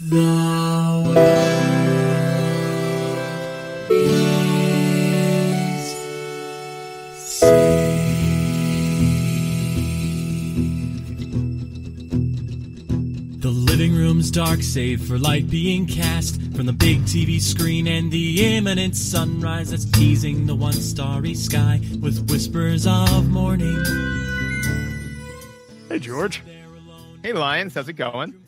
The world is saved. The living room's dark, save for light being cast from the big TV screen and the imminent sunrise that's teasing the one-starry sky with whispers of morning. Hey, George. Hey, Lions. How's it going?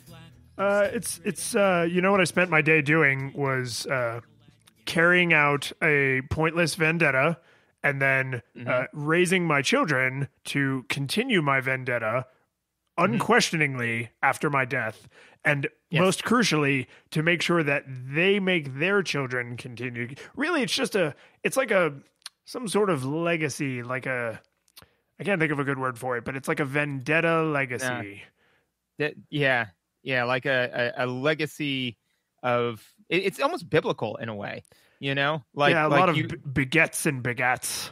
It's you know what I spent my day doing was carrying out a pointless vendetta and then raising my children to continue my vendetta unquestioningly after my death. And most crucially, to make sure that they make their children continue. Really, it's like some sort of legacy, I can't think of a good word for it, but it's like a vendetta legacy. Yeah, like a legacy of it's almost biblical in a way, you know? A lot of begets and begats.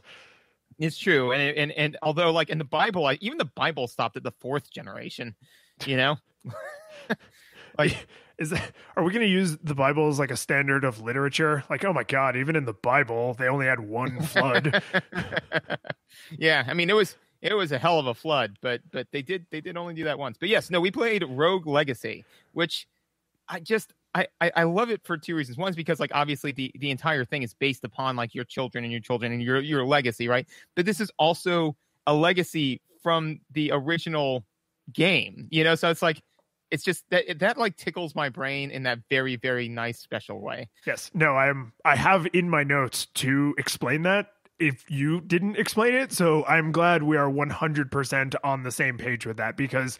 It's true, and although like in the Bible, even the Bible stopped at the fourth generation, you know. Are we going to use the Bible as like a standard of literature? Like, oh my God, even in the Bible, they only had one flood. Yeah, I mean it was a hell of a flood, but they did only do that once. But yes, no, we played Rogue Legacy, which I love it for two reasons. One is because like obviously the entire thing is based upon like your children and your legacy, right? But this is also a legacy from the original game, you know. So it's like it's just that like tickles my brain in that very, very nice special way. Yes, no, I have in my notes to explain that if you didn't explain it. So I'm glad we are 100% on the same page with that, because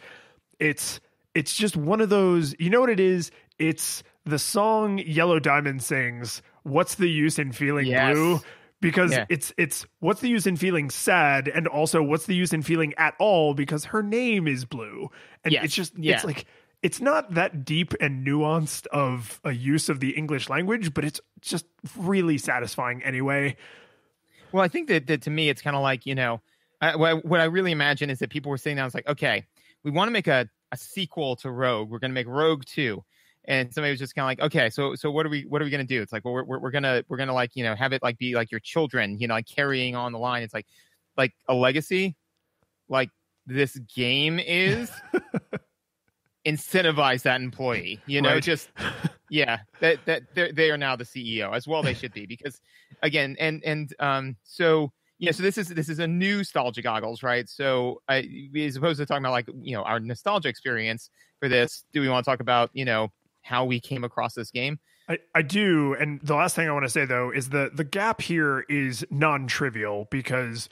it's just one of those, you know what it is? It's the song Yellow Diamond sings, "What's the use in feeling blue?" Because it's what's the use in feeling sad, and also what's the use in feeling at all, because her name is Blue. And it's just it's like it's not that deep and nuanced of a use of the English language, but it's just really satisfying anyway. Well, I think that to me, it's kind of like, you know, what I really imagine is that people were sitting down, it's like, okay, we want to make a sequel to Rogue. We're going to make Rogue 2. And somebody was just kind of like, okay, so what are we going to do? It's like, well, we're going to like, you know, have it like be like your children, you know, like carrying on the line. It's like a legacy, like this game is. Incentivize that employee, you know, right. That they are now the CEO, as well they should be, because again, so this is a new NEWstalgia goggles, right? So as opposed to talking about like, you know, our nostalgia experience for this, do we want to talk about, you know, how we came across this game? I do, and the last thing I want to say though is the gap here is non-trivial, because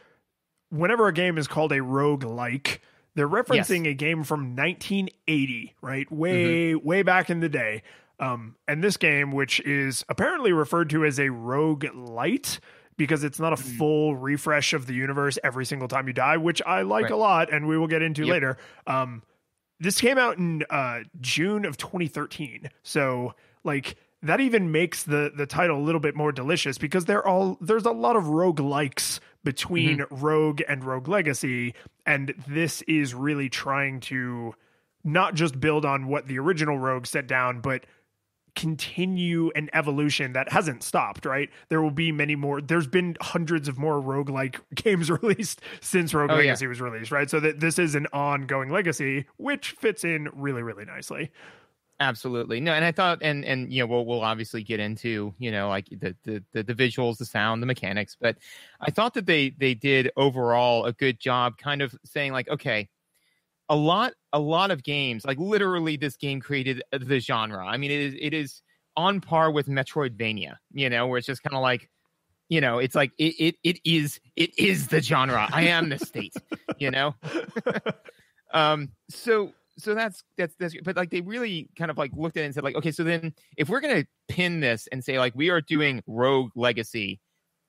whenever a game is called a roguelike, they're referencing a game from 1980, right? Way back in the day. And this game, which is apparently referred to as a roguelite, because it's not a full refresh of the universe every single time you die, which I like a lot, and we will get into later. This came out in June of 2013. So, like, that even makes the title a little bit more delicious, because there's a lot of roguelikes between Rogue and Rogue Legacy, and this is really trying to not just build on what the original Rogue set down, but continue an evolution that hasn't stopped, right? There will be many more. There's been hundreds of more roguelike games released since Rogue Legacy was released, right? So that this is an ongoing legacy, which fits in really, really nicely. Absolutely. No, and I thought, and you know, we'll obviously get into, you know, like the visuals, the sound, the mechanics, but I thought that they did overall a good job kind of saying like, okay, a lot of games, like literally this game created the genre. I mean, it is on par with Metroidvania, you know, where it's just kind of like, you know, it's like it is the genre. I am the state, you know. So that's but like they really kind of like looked at it and said like, okay, so then if we're going to pin this and say like we are doing Rogue Legacy,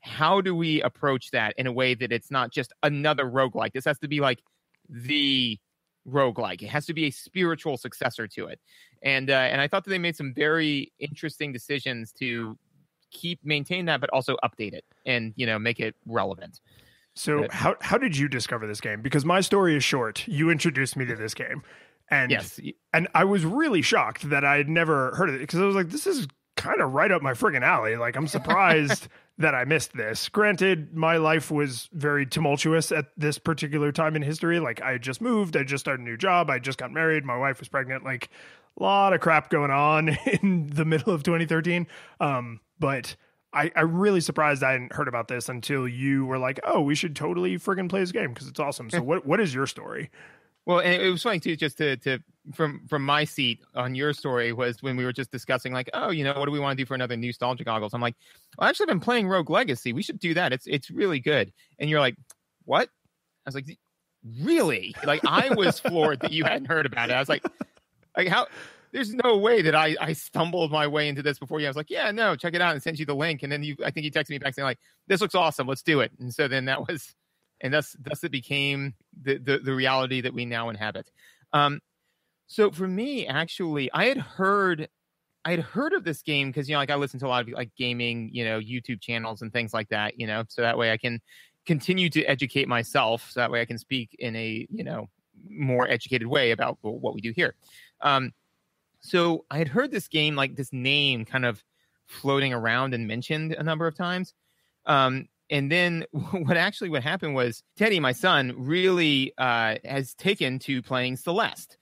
how do we approach that in a way that it's not just another roguelike? This has to be like the roguelike. It has to be a spiritual successor to it. And I thought that they made some very interesting decisions to maintain that, but also update it and, you know, make it relevant. So how did you discover this game? Because my story is short. You introduced me to this game. And Yes. and I was really shocked that I had never heard of it, because I was like, this is kind of right up my friggin' alley. Like, I'm surprised that I missed this. Granted, my life was very tumultuous at this particular time in history. Like, I had just moved, I just started a new job, I just got married, my wife was pregnant, like a lot of crap going on in the middle of 2013. But I'm really surprised I hadn't heard about this until you were like, oh, we should totally friggin' play this game because it's awesome. So what is your story? Well, and it was funny too, just to from my seat on your story was when we were just discussing like, oh, what do we want to do for another NEWstalgia Goggles? I'm like, well, actually, I've been playing Rogue Legacy. We should do that. It's really good. And you're like, what? I was like, really? Like, I was floored that you hadn't heard about it. I was like how? There's no way that I stumbled my way into this before you. I was like, yeah, no, check it out, and sent you the link. And then I think you texted me back saying like, this looks awesome. Let's do it. And so then that was. And thus it became the reality that we now inhabit. So for me, actually, I had heard of this game because like I listen to a lot of like gaming, YouTube channels and things like that, so that way I can continue to educate myself. So that way I can speak in a more educated way about what we do here. So I had heard this game, like this name, kind of floating around and mentioned a number of times. And then what happened was Teddy, my son, really has taken to playing Celeste,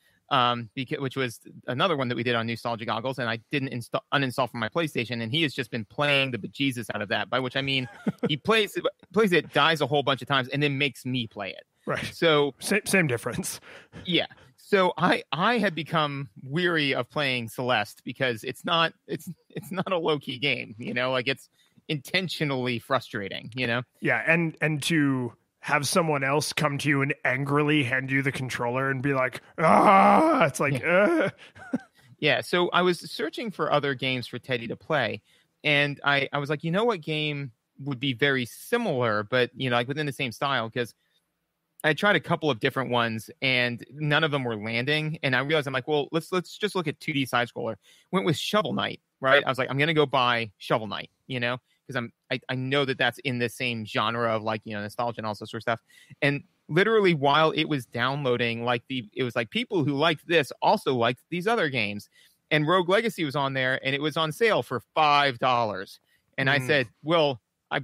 which was another one that we did on NEWstalgia Goggles, and I didn't uninstall from my PlayStation, and he has just been playing the bejesus out of that, by which I mean he plays it, dies a whole bunch of times, and then makes me play it. Right. So same difference. Yeah. So I had become weary of playing Celeste because it's not a low-key game, like it's intentionally frustrating, Yeah, and to have someone else come to you and angrily hand you the controller and be like, it's like Yeah, so I was searching for other games for Teddy to play, and I was like, what game would be very similar but like within the same style, because I tried a couple of different ones and none of them were landing, and I realized I'm like, well, let's just look at 2D side scroller. Went with Shovel Knight, right? I was like, I'm gonna go buy Shovel Knight, because I know that that's in the same genre of like nostalgia and all sorts of stuff. And literally while it was downloading, it was like people who liked this also liked these other games, and Rogue Legacy was on there, and it was on sale for $5. And I said, well, I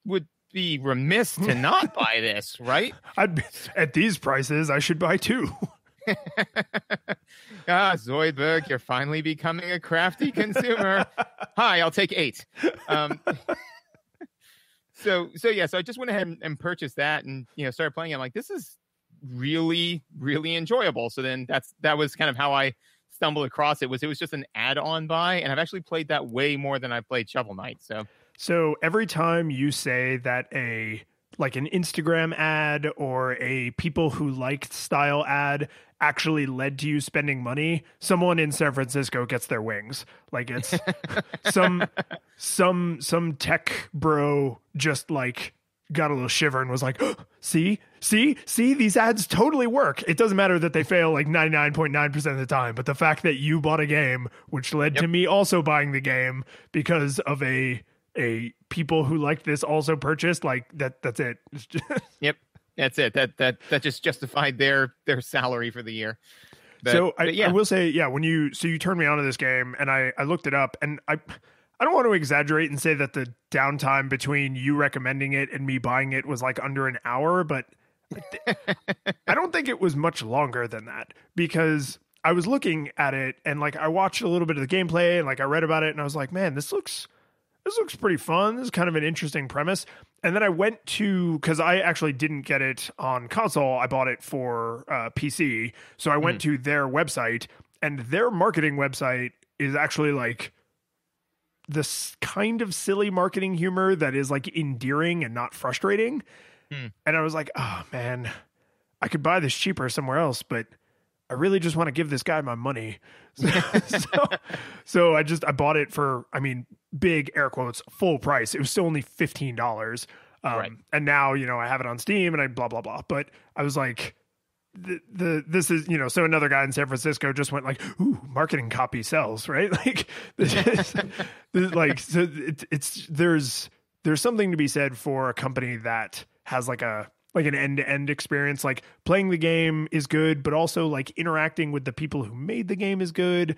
would be remiss to not buy this, right? At these prices, I should buy two. Zoidberg, you're finally becoming a crafty consumer. Hi, I'll take 8. So I just went ahead and purchased that, and started playing it. I'm like, this is really, really enjoyable. So then that was kind of how I stumbled across it. It was just an add-on buy, and I've actually played that way more than I played Shovel Knight. So every time you say that an Instagram ad or a people who liked style ad actually led to you spending money, someone in San Francisco gets their wings. Like it's some tech bro just like got a little shiver and was like, oh, see, these ads totally work. It doesn't matter that they fail like 99.9% of the time, but the fact that you bought a game, which led to me also buying the game because of a people who liked this also purchased, like that's it. Yep, that's it. That just justified their salary for the year. I will say, yeah, you turned me onto this game, and I looked it up, and I don't want to exaggerate and say that the downtime between you recommending it and me buying it was like under an hour, but I don't think it was much longer than that, because I was looking at it and like I watched a little bit of the gameplay and like I read about it and I was like, man, this looks pretty fun. This is kind of an interesting premise. And then I went because I actually didn't get it on console. I bought it for PC. So I went to their website, and their marketing website is actually like this kind of silly marketing humor that is like endearing and not frustrating. And I was like, oh man, I could buy this cheaper somewhere else, but I really just want to give this guy my money. So I bought it for, big air quotes, full price. It was still only $15. Right. And now, I have it on Steam and I blah, blah, blah. But I was like, this is, so another guy in San Francisco just went like, ooh, marketing copy sells, right? Like, there's something to be said for a company that has like a like an end-to-end experience. Like playing the game is good, but also like interacting with the people who made the game is good.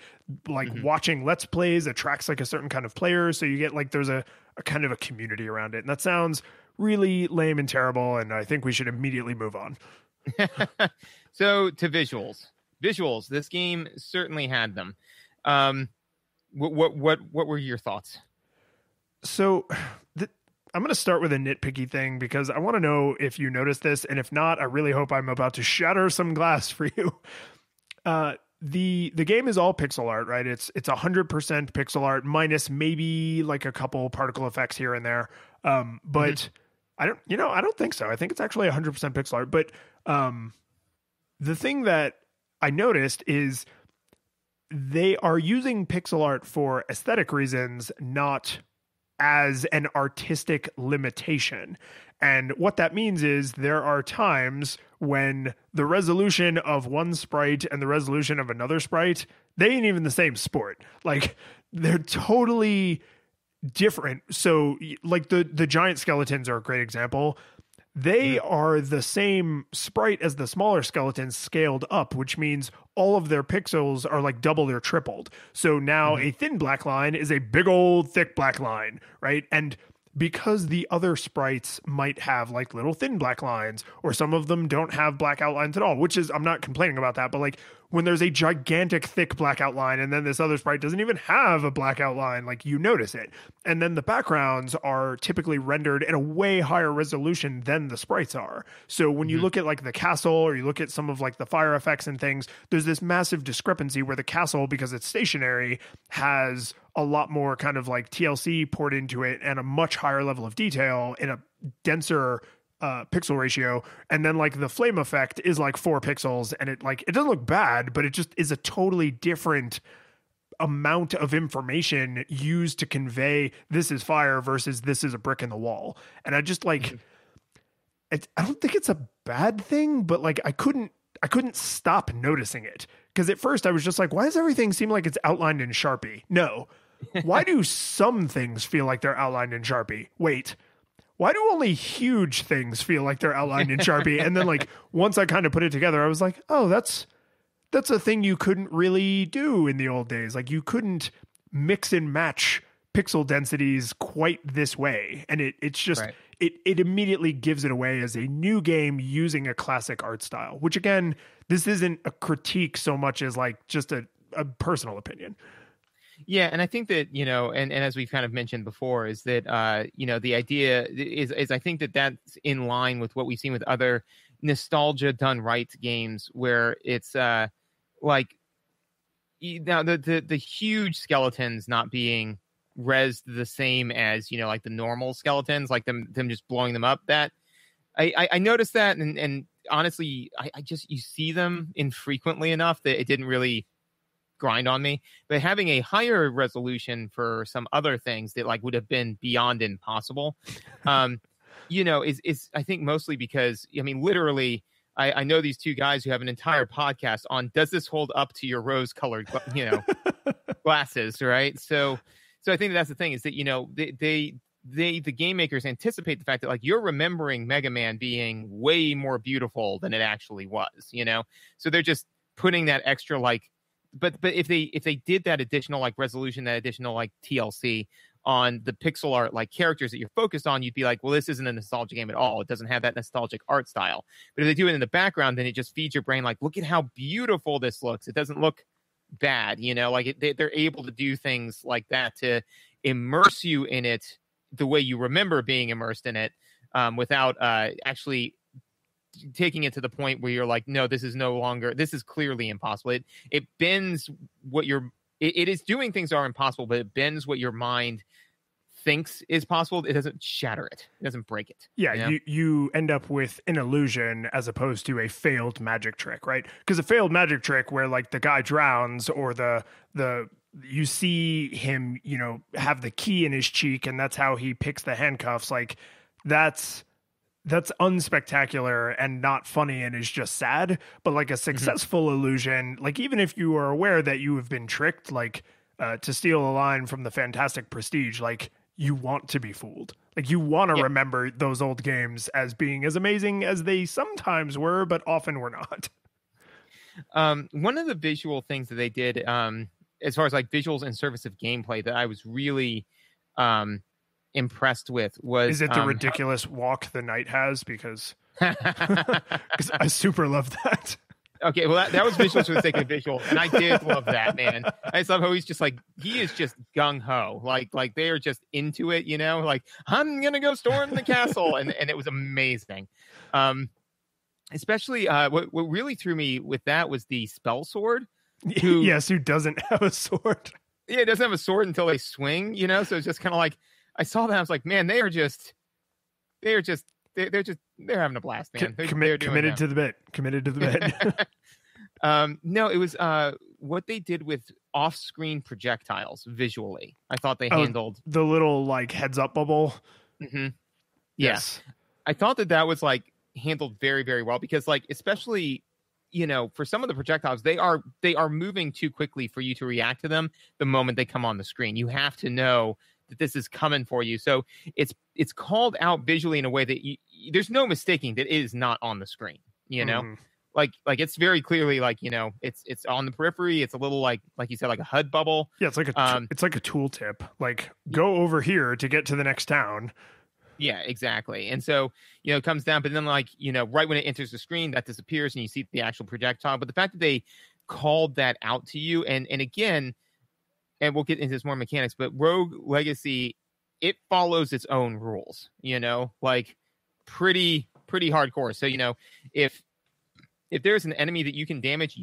Like watching Let's Plays attracts like a certain kind of player. So you get like there's a kind of a community around it. And that sounds really lame and terrible. And I think we should immediately move on. So to visuals, this game certainly had them. What were your thoughts? So I'm going to start with a nitpicky thing because I want to know if you noticed this, and if not, I really hope I'm about to shatter some glass for you. The game is all pixel art, right? It's 100% pixel art minus maybe like a couple particle effects here and there. But I don't think so. I think it's actually 100% pixel art. But the thing that I noticed is they are using pixel art for aesthetic reasons, not as an artistic limitation. And what that means is there are times when the resolution of one sprite and the resolution of another sprite, they ain't even the same sport. Like they're totally different. So like the giant skeletons are a great example. They are the same sprite as the smaller skeletons scaled up, which means all of their pixels are like doubled or tripled. So now a thin black line is a big old thick black line, right? And because the other sprites might have like little thin black lines, or some of them don't have black outlines at all, which is, I'm not complaining about that, but like when there's a gigantic thick black outline and then this other sprite doesn't even have a black outline, like you notice it. And then the backgrounds are typically rendered at a way higher resolution than the sprites are. So when you look at like the castle, or you look at some of like the fire effects and things, there's this massive discrepancy where the castle, because it's stationary, has a lot more kind of like TLC poured into it and a much higher level of detail in a denser pixel ratio. And then like the flame effect is like 4 pixels, and it doesn't look bad, but it just is a totally different amount of information used to convey this is fire versus this is a brick in the wall. And I just like, I don't think it's a bad thing, but like I couldn't stop noticing it. Because at first I was just like, why does everything seem like it's outlined in Sharpie? No. Why do some things feel like they're outlined in Sharpie? Wait, why do only huge things feel like they're outlined in Sharpie? And then like, once I kind of put it together, I was like, oh, that's a thing you couldn't really do in the old days. Like you couldn't mix and match pixel densities quite this way. And it's just, right. It immediately gives it away as a new game using a classic art style, which again, this isn't a critique so much as like just a personal opinion. Yeah, and I think that, and as we've kind of mentioned before, is that, the idea is I think that that's in line with what we've seen with other nostalgia done right games, where it's like now the huge skeletons not being rezzed the same as, like the normal skeletons, like them just blowing them up. That I noticed that, and honestly, I just, you see them infrequently enough that it didn't really grind on me. But having a higher resolution for some other things that like would have been beyond impossible, is I think mostly because, I mean, literally, I know these two guys who have an entire podcast on, does this hold up to your rose-colored, glasses, right? So I think that's the thing, is that, the game makers anticipate the fact that like you're remembering Mega Man being way more beautiful than it actually was, so they're just putting that extra like, but if they did that additional like resolution, that additional like TLC on the pixel art like characters that you're focused on, you'd be like, well, this isn't a nostalgia game at all. It doesn't have that nostalgic art style. But if they do it in the background, then it just feeds your brain like, look at how beautiful this looks. It doesn't look bad, like they're able to do things like that to immerse you in it the way you remember being immersed in it, without actually taking it to the point where you're like, no, this is clearly impossible. It bends what it is doing things that are impossible, but it bends what your mind thinks is possible. It doesn't shatter it. It doesn't break it. Yeah, you end up with an illusion as opposed to a failed magic trick, right? Because a failed magic trick where like the guy drowns, or the you see him, have the key in his cheek and that's how he picks the handcuffs, like that's unspectacular and not funny and is just sad. But like a successful illusion, like even if you are aware that you have been tricked, like to steal a line from the Fantastic Prestige, like you want to be fooled. Like you want to remember those old games as being as amazing as they sometimes were, but often were not. One of the visual things that they did, as far as like visuals and service of gameplay, that I was really impressed with was, is it the ridiculous walk the knight has? Because I super love that. Okay, well, that was visuals for the sake of visual, and I did love that, man. I just love how he's just like, he is just gung-ho. Like they are just into it, you know? Like, I'm going to go storm the castle, and it was amazing. Especially, what really threw me with that was the spell sword. Who doesn't have a sword. Yeah, it doesn't have a sword until they swing, you know? So it's just kind of like, I saw that, I was like, man, they're having a blast, man. Committed to the bit. Committed to the bit. No, it was what they did with off-screen projectiles visually. I thought they handled the little like heads-up bubble. Mm-hmm. Yes, I thought that was like handled very, very well, because like, especially, you know, for some of the projectiles, they are moving too quickly for you to react to them the moment they come on the screen. You have to know that this is coming for you. So it's called out visually in a way that there's no mistaking that it is not on the screen, you know? Mm-hmm. Like it's very clearly like, you know, it's on the periphery. It's a little like you said, like a HUD bubble. Yeah, it's like a tooltip. Like, go over here to get to the next town. Yeah, exactly. And so, you know, it comes down, but then like, you know, right when it enters the screen, that disappears and you see the actual projectile. But the fact that they called that out to you, and again, and we'll get into this more mechanics, but Rogue Legacy, it follows its own rules, you know, like pretty hardcore. So, you know, if there's an enemy that you can damage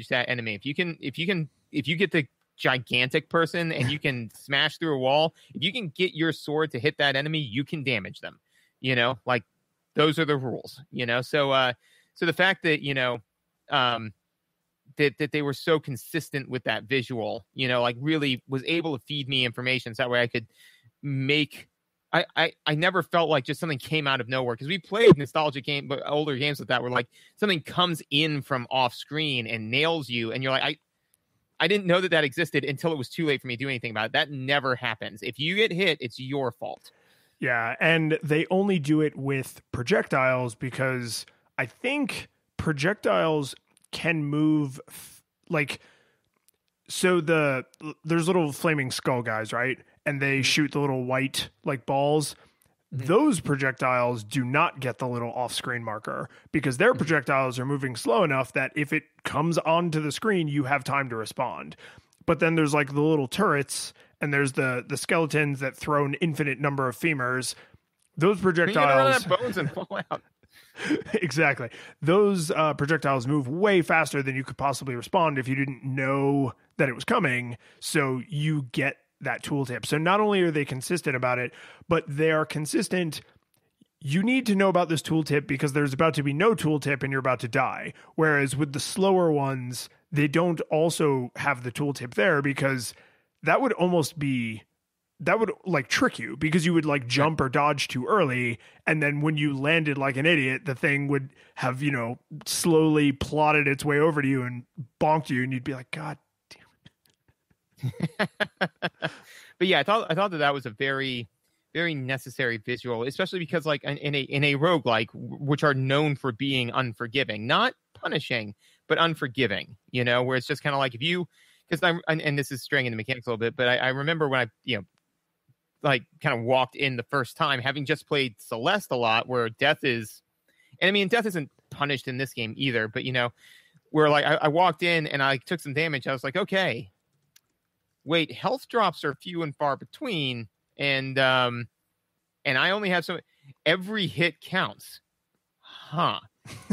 that enemy. If you get the gigantic person and you can smash through a wall, if you can get your sword to hit that enemy, you can damage them, you know, like those are the rules, you know? So the fact that, you know, that they were so consistent with that visual, you know, like really was able to feed me information. So that way I could make, I never felt like just something came out of nowhere, because we played nostalgic game, but older games with that where like something comes in from off screen and nails you. And you're like, I didn't know that existed until it was too late for me to do anything about it. That never happens. If you get hit, it's your fault. Yeah. And they only do it with projectiles because I think projectiles can move like, so there's little flaming skull guys, right? And they shoot the little white like balls. Those projectiles do not get the little off-screen marker because their projectiles are moving slow enough that if it comes onto the screen, you have time to respond. But then there's like the little turrets, and there's the skeletons that throw an infinite number of femurs. Those projectiles bones and fall out. Exactly. Those projectiles move way faster than you could possibly respond if you didn't know that it was coming. So you get that tooltip. So not only are they consistent about it, but they are consistent. You need to know about this tooltip because there's about to be no tooltip and you're about to die. Whereas with the slower ones, they don't also have the tooltip there because that would like trick you because you would like jump or dodge too early. And then when you landed like an idiot, the thing would have, you know, slowly plotted its way over to you and bonked you. And you'd be like, God damn it. But yeah, I thought that was a very, very necessary visual, especially because like in a roguelike, which are known for being unforgiving, not punishing, but unforgiving, you know, where it's just kind of like if you, because and this is straying into mechanics a little bit, but I remember when I, you know, like kind of walked in the first time, having just played Celeste a lot, where death is, and I mean, death isn't punished in this game either, but you know, where like I walked in and I took some damage. I was like, okay, wait, health drops are few and far between. And I only have every hit counts. Huh.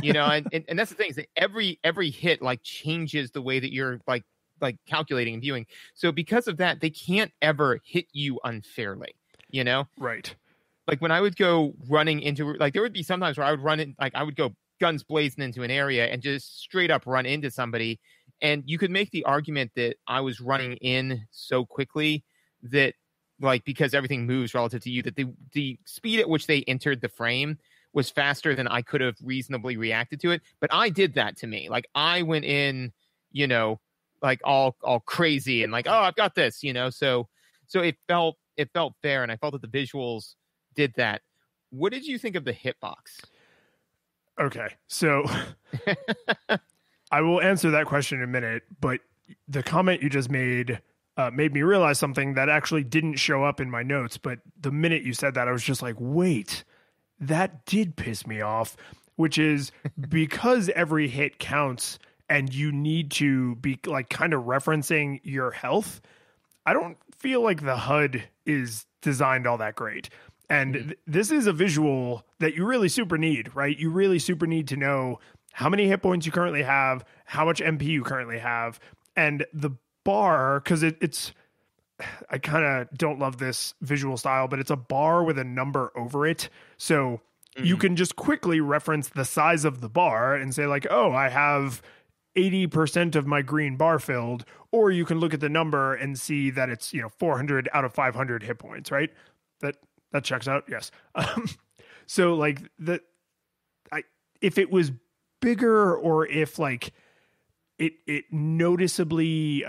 You know, and that's the thing is that every hit like changes the way that you're like calculating and viewing. So because of that, they can't ever hit you unfairly, you know? Right. Like when I would go running into, like there would be sometimes where I would run in, like I would go guns blazing into an area and just straight up run into somebody. And you could make the argument that I was running in so quickly that like, because everything moves relative to you, that the speed at which they entered the frame was faster than I could have reasonably reacted to it. But I did that to me. Like I went in, you know, like all crazy and like, oh, I've got this, you know? So it felt fair. And I felt that the visuals did that. What did you think of the hitbox? Okay, so I will answer that question in a minute, but the comment you just made made me realize something that actually didn't show up in my notes. But the minute you said that, I was just like, wait, that did piss me off, which is because every hit counts and you need to be like kind of referencing your health. I don't feel like the HUD is designed all that great. And this is a visual that you really super need, right? You really super need to know how many hit points you currently have, how much MP you currently have, and the bar, because it's, I kind of don't love this visual style, but it's a bar with a number over it. So you can just quickly reference the size of the bar and say like, oh, I have 80% of my green bar filled, or you can look at the number and see that it's, 400 out of 500 hit points, right? That checks out. Yes. So like if it was bigger, or if like it noticeably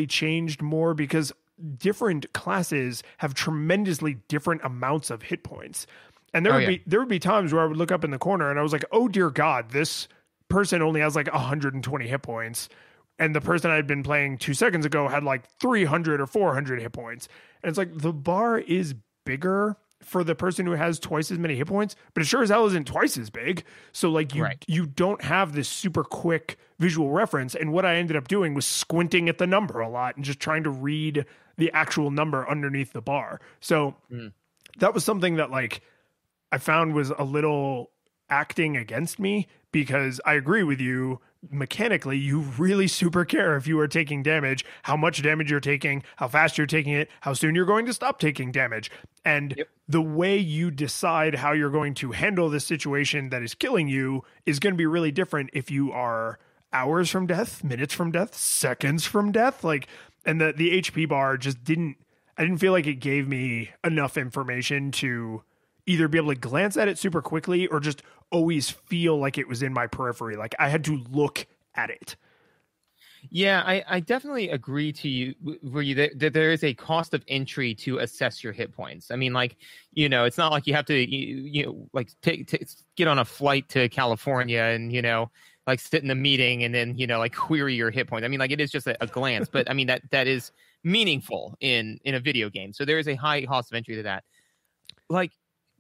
changed more, because different classes have tremendously different amounts of hit points. And there would be times where I would look up in the corner and I was like, oh dear God, this person only has like 120 hit points. And the person I had been playing 2 seconds ago had like 300 or 400 hit points. And it's like the bar is bigger for the person who has twice as many hit points, but it sure as hell isn't twice as big. So like you don't have this super quick visual reference. And what I ended up doing was squinting at the number a lot and just trying to read the actual number underneath the bar. So that was something that like I found was a little acting against me, because I agree with you. Mechanically, you really super care if you are taking damage, how much damage you're taking, how fast you're taking it, how soon you're going to stop taking damage. And the way you decide how you're going to handle this situation that is killing you is going to be really different if you are hours from death, minutes from death, seconds from death. Like, and the HP bar just I didn't feel like it gave me enough information to either be able to glance at it super quickly or just always feel like it was in my periphery. Like I had to look at it. Yeah, I definitely agree to you that there is a cost of entry to assess your hit points. I mean, like, it's not like you have to, like get on a flight to California and, like sit in a meeting and then, like query your hit points. I mean, like it is just a glance, but I mean, that is meaningful in a video game. So there is a high cost of entry to that. Like,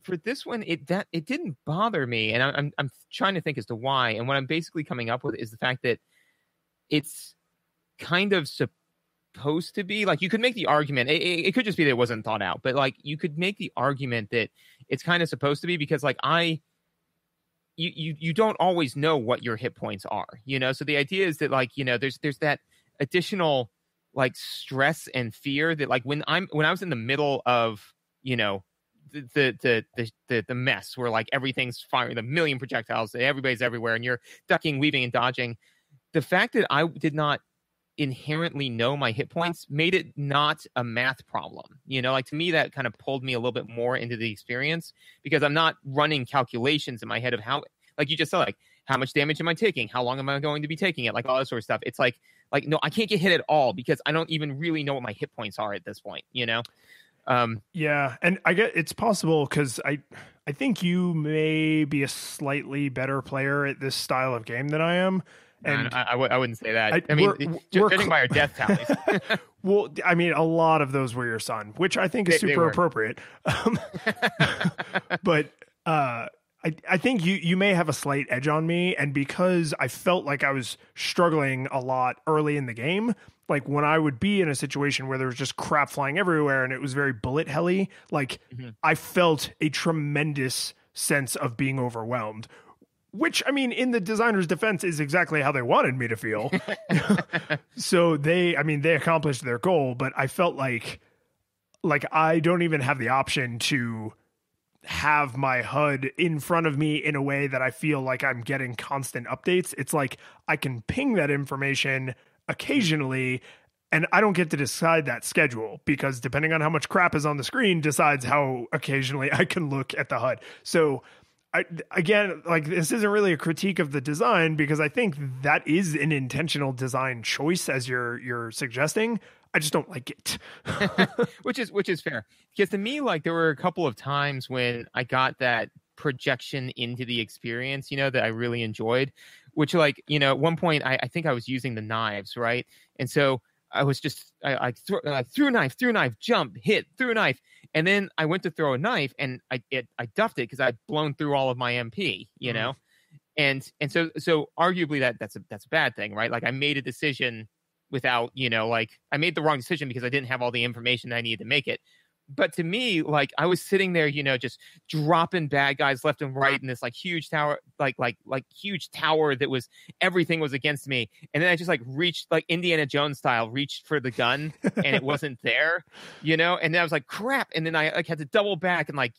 for this one, it didn't bother me, and I'm trying to think as to why. And what I'm basically coming up with is the fact that it's kind of supposed to be like, you could make the argument. It could just be that it wasn't thought out, but like you could make the argument that it's kind of supposed to be, because like you don't always know what your hit points are, So the idea is that like there's that additional like stress and fear that like when I was in the middle of the mess where like everything's firing a million projectiles, everybody's everywhere, and you're ducking, weaving, and dodging. The fact that I did not inherently know my hit points made it not a math problem. Like to me, that kind of pulled me a little bit more into the experience, because I'm not running calculations in my head of how, like you just said, like how much damage am I taking? How long am I going to be taking it? Like all that sort of stuff. It's like, no, I can't get hit at all because I don't even really know what my hit points are at this point, Yeah, and I get it's possible because I think you may be a slightly better player at this style of game than I am. And I wouldn't say that. I mean, judging by our death tallies. Well, I mean, a lot of those were your son, which I think is super appropriate. But I think you may have a slight edge on me, and because I felt like I was struggling a lot early in the game, like when I would be in a situation where there was just crap flying everywhere and it was very bullet helly, like I felt a tremendous sense of being overwhelmed, which I mean, in the designer's defense is exactly how they wanted me to feel. So they accomplished their goal, but I felt like I don't even have the option to have my HUD in front of me in a way that I feel like I'm getting constant updates. It's like I can ping that information occasionally, and I don't get to decide that schedule, because depending on how much crap is on the screen decides how occasionally I can look at the HUD. So Again, like, this isn't really a critique of the design, because I think that is an intentional design choice, as you're suggesting. I just don't like it. which is fair, because to me, like, there were a couple of times when I got that projection into the experience, that I really enjoyed, which, like, at one point I think I was using the knives, right? And so I was just, I threw a knife, jump, hit, threw a knife. And then I went to throw a knife, and I duffed it because I'd blown through all of my MP, and so arguably that's a bad thing, right? Like, I made a decision without, like, I made the wrong decision because I didn't have all the information that I needed to make it. But to me, like, I was sitting there, just dropping bad guys left and right in this, like, huge tower, like huge tower that was, everything was against me. And then I just, like, reached, like, Indiana Jones style, reached for the gun, and it wasn't there, and then I was like, crap. And then I, like, had to double back and, like,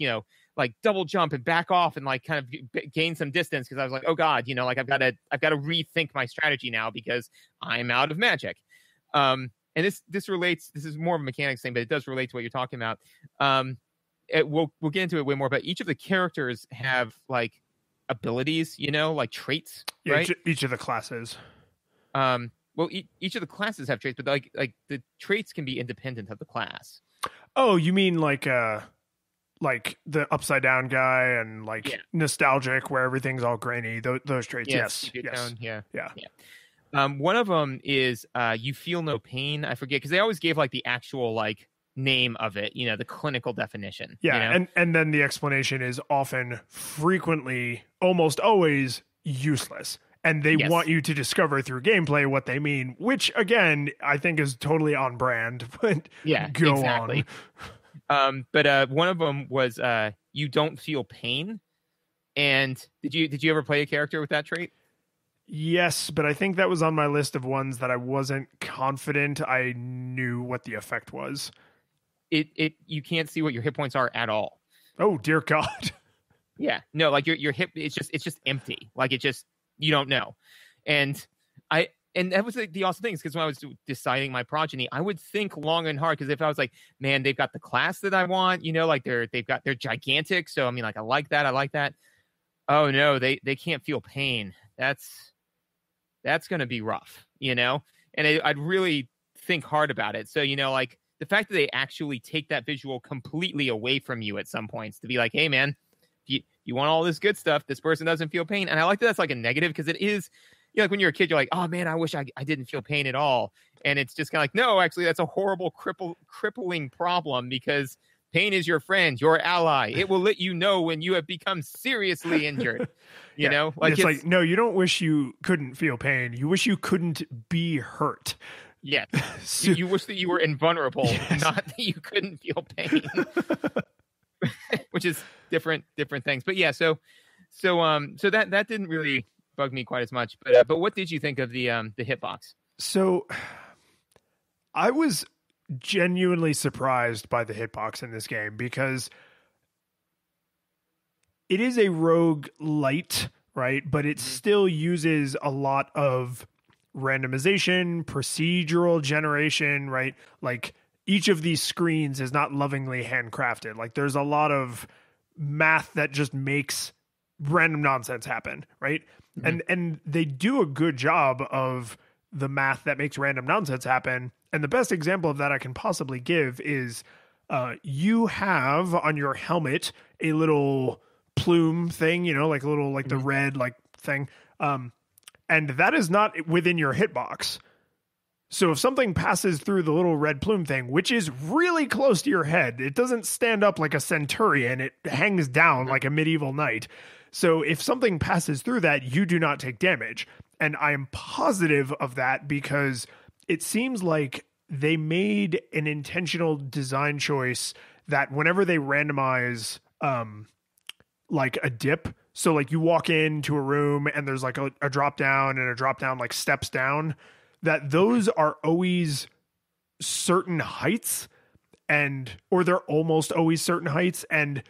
like, double jump and back off and, like, kind of gain some distance, because I was like, oh God, like, I've got to rethink my strategy now because I'm out of magic. And this relates. This is more of a mechanics thing, but it does relate to what you're talking about. We'll get into it way more. But each of the characters have, like, abilities, like traits, right? Each of the classes. Well, each of the classes have traits, but like the traits can be independent of the class. Oh, you mean like the upside down guy and, like, nostalgic, where everything's all grainy. Those traits, yes. Tone, yeah. One of them is you feel no pain. I forget, because they always gave, like, the actual, like, name of it, the clinical definition. Yeah, and then the explanation is often, frequently, almost always useless. And they want you to discover through gameplay what they mean, which, again, I think is totally on brand. But go exactly. On. But one of them was you don't feel pain. And did you ever play a character with that trait? Yes, but I think that was on my list of ones that I wasn't confident I knew what the effect was. You can't see what your hit points are at all. Oh, dear God. Yeah. No, like, your hit, it's just empty. Like, it just, you don't know. And that was the awesome thing, because when I was deciding my progeny, I would think long and hard, because if I was like, man, they've got the class that I want, like, they're gigantic. So, I mean, like, I like that. Oh no, they can't feel pain. That's going to be rough, and I'd really think hard about it. So, like, the fact that they actually take that visual completely away from you at some points, to be like, hey man, you want all this good stuff, this person doesn't feel pain. And I like that that's, like, a negative, because it is, like, when you're a kid, you're like, oh man, I wish I didn't feel pain at all. And it's just kind of like, no, actually, that's a horrible crippling problem, because pain is your friend, your ally. It will let you know when you have become seriously injured. You know, like, it's like, no, you don't wish you couldn't feel pain. You wish you couldn't be hurt. Yeah. So, you wish that you were invulnerable, not that you couldn't feel pain. Which is different things. But yeah, so that didn't really bug me quite as much. But what did you think of the hitbox? So I was genuinely surprised by the hitbox in this game, because it is a rogue light, right? But it still uses a lot of randomization, procedural generation, right? Like, each of these screens is not lovingly handcrafted. Like, there's a lot of math that just makes random nonsense happen, right? And they do a good job of the math that makes random nonsense happen. And the best example of that I can possibly give is you have on your helmet a little plume thing, like a little, like the red, like, thing. And that is not within your hitbox. So if something passes through the little red plume thing, which is really close to your head, it doesn't stand up like a centurion. It hangs down like a medieval knight. So if something passes through that, you do not take damage. And I am positive of that, because it seems like they made an intentional design choice that whenever they randomize like a dip, so like you walk into a room and there's like a drop down, and a drop down like steps down, that those are always certain heights, or they're almost always certain heights, and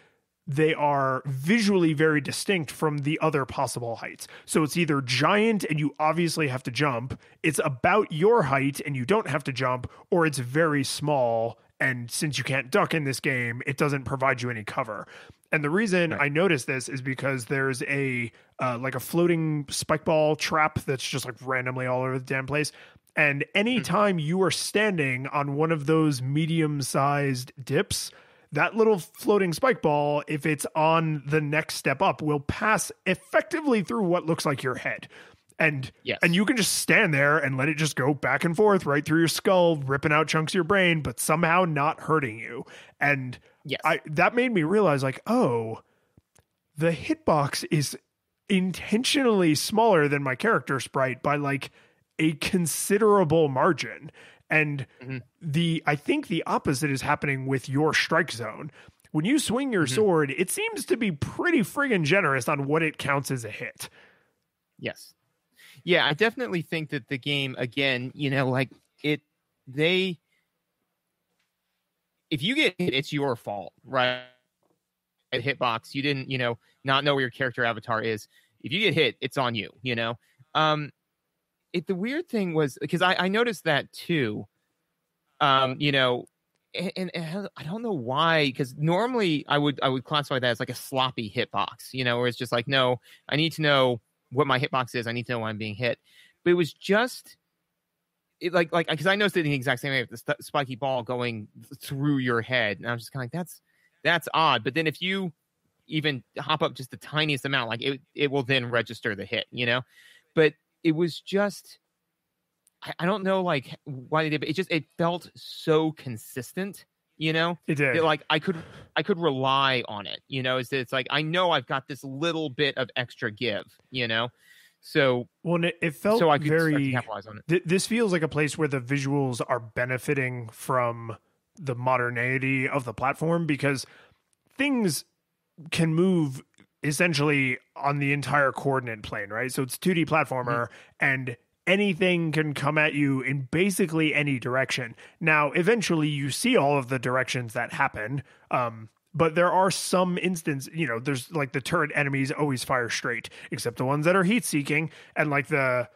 they are visually very distinct from the other possible heights. So it's either giant and you obviously have to jump, it's about your height and you don't have to jump, or it's very small, and since you can't duck in this game, it doesn't provide you any cover. And the reason Right. I noticed this is because there's a like a floating spike ball trap that's just like randomly all over the damn place. And anytime you are standing on one of those medium-sized dips, that little floating spike ball, if it's on the next step up, will pass effectively through what looks like your head. And Yes. and you can just stand there and let it just go back and forth right through your skull, ripping out chunks of your brain, but somehow not hurting you. And Yes. that made me realize, like, oh, the hitbox is intentionally smaller than my character sprite by like a considerable margin. And I think the opposite is happening with your strike zone. When you swing your sword, it seems to be pretty friggin' generous on what it counts as a hit. Yes. Yeah, I definitely think that the game, again, like if you get hit, it's your fault, right? At hitbox, you didn't, not know where your character avatar is. If you get hit, it's on you, the weird thing was, because I noticed that too, and I don't know why, because normally I would classify that as like a sloppy hitbox, where it's just like, no, I need to know what my hitbox is. I need to know when I'm being hit. But it was just because I noticed it the exact same way with the spiky ball going through your head, and I was just kind of like, that's odd. But then if you even hop up just the tiniest amount, like it will then register the hit, But it was just, I don't know, like why they did, but it felt so consistent, It did. that like I could rely on it, it's like, I know I've got this little bit of extra give, so well, it felt so I could start to very capitalize on it. This feels like a place where the visuals are benefiting from the modernity of the platform, because things can move essentially on the entire coordinate plane, right? So it's 2D platformer, and anything can come at you in basically any direction. Now, eventually you see all of the directions that happen, but there are some instances, there's like the turret enemies always fire straight, except the ones that are heat seeking, and like the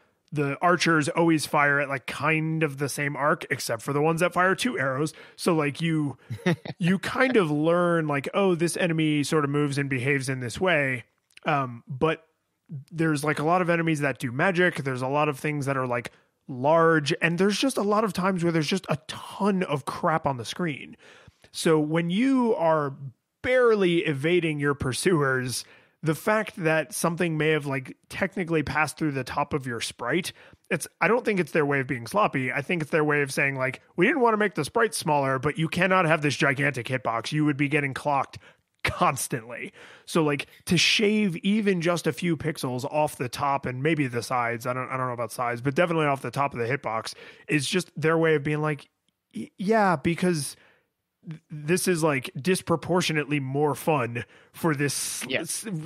archers always fire at like kind of the same arc, except for the ones that fire 2 arrows. So like you kind of learn like, oh, this enemy sort of moves and behaves in this way. But there's like a lot of enemies that do magic. There's a lot of things that are like large, and there's just a lot of times where there's just a ton of crap on the screen. So when you are barely evading your pursuers, the fact that something may have like technically passed through the top of your sprite, I don't think it's their way of being sloppy. I think it's their way of saying like, we didn't want to make the sprite smaller, but you cannot have this gigantic hitbox. You would be getting clocked constantly. So like to shave even just a few pixels off the top and maybe the sides, I don't know about sides, but definitely off the top of the hitbox is just their way of being like, yeah, because this is like disproportionately more fun for this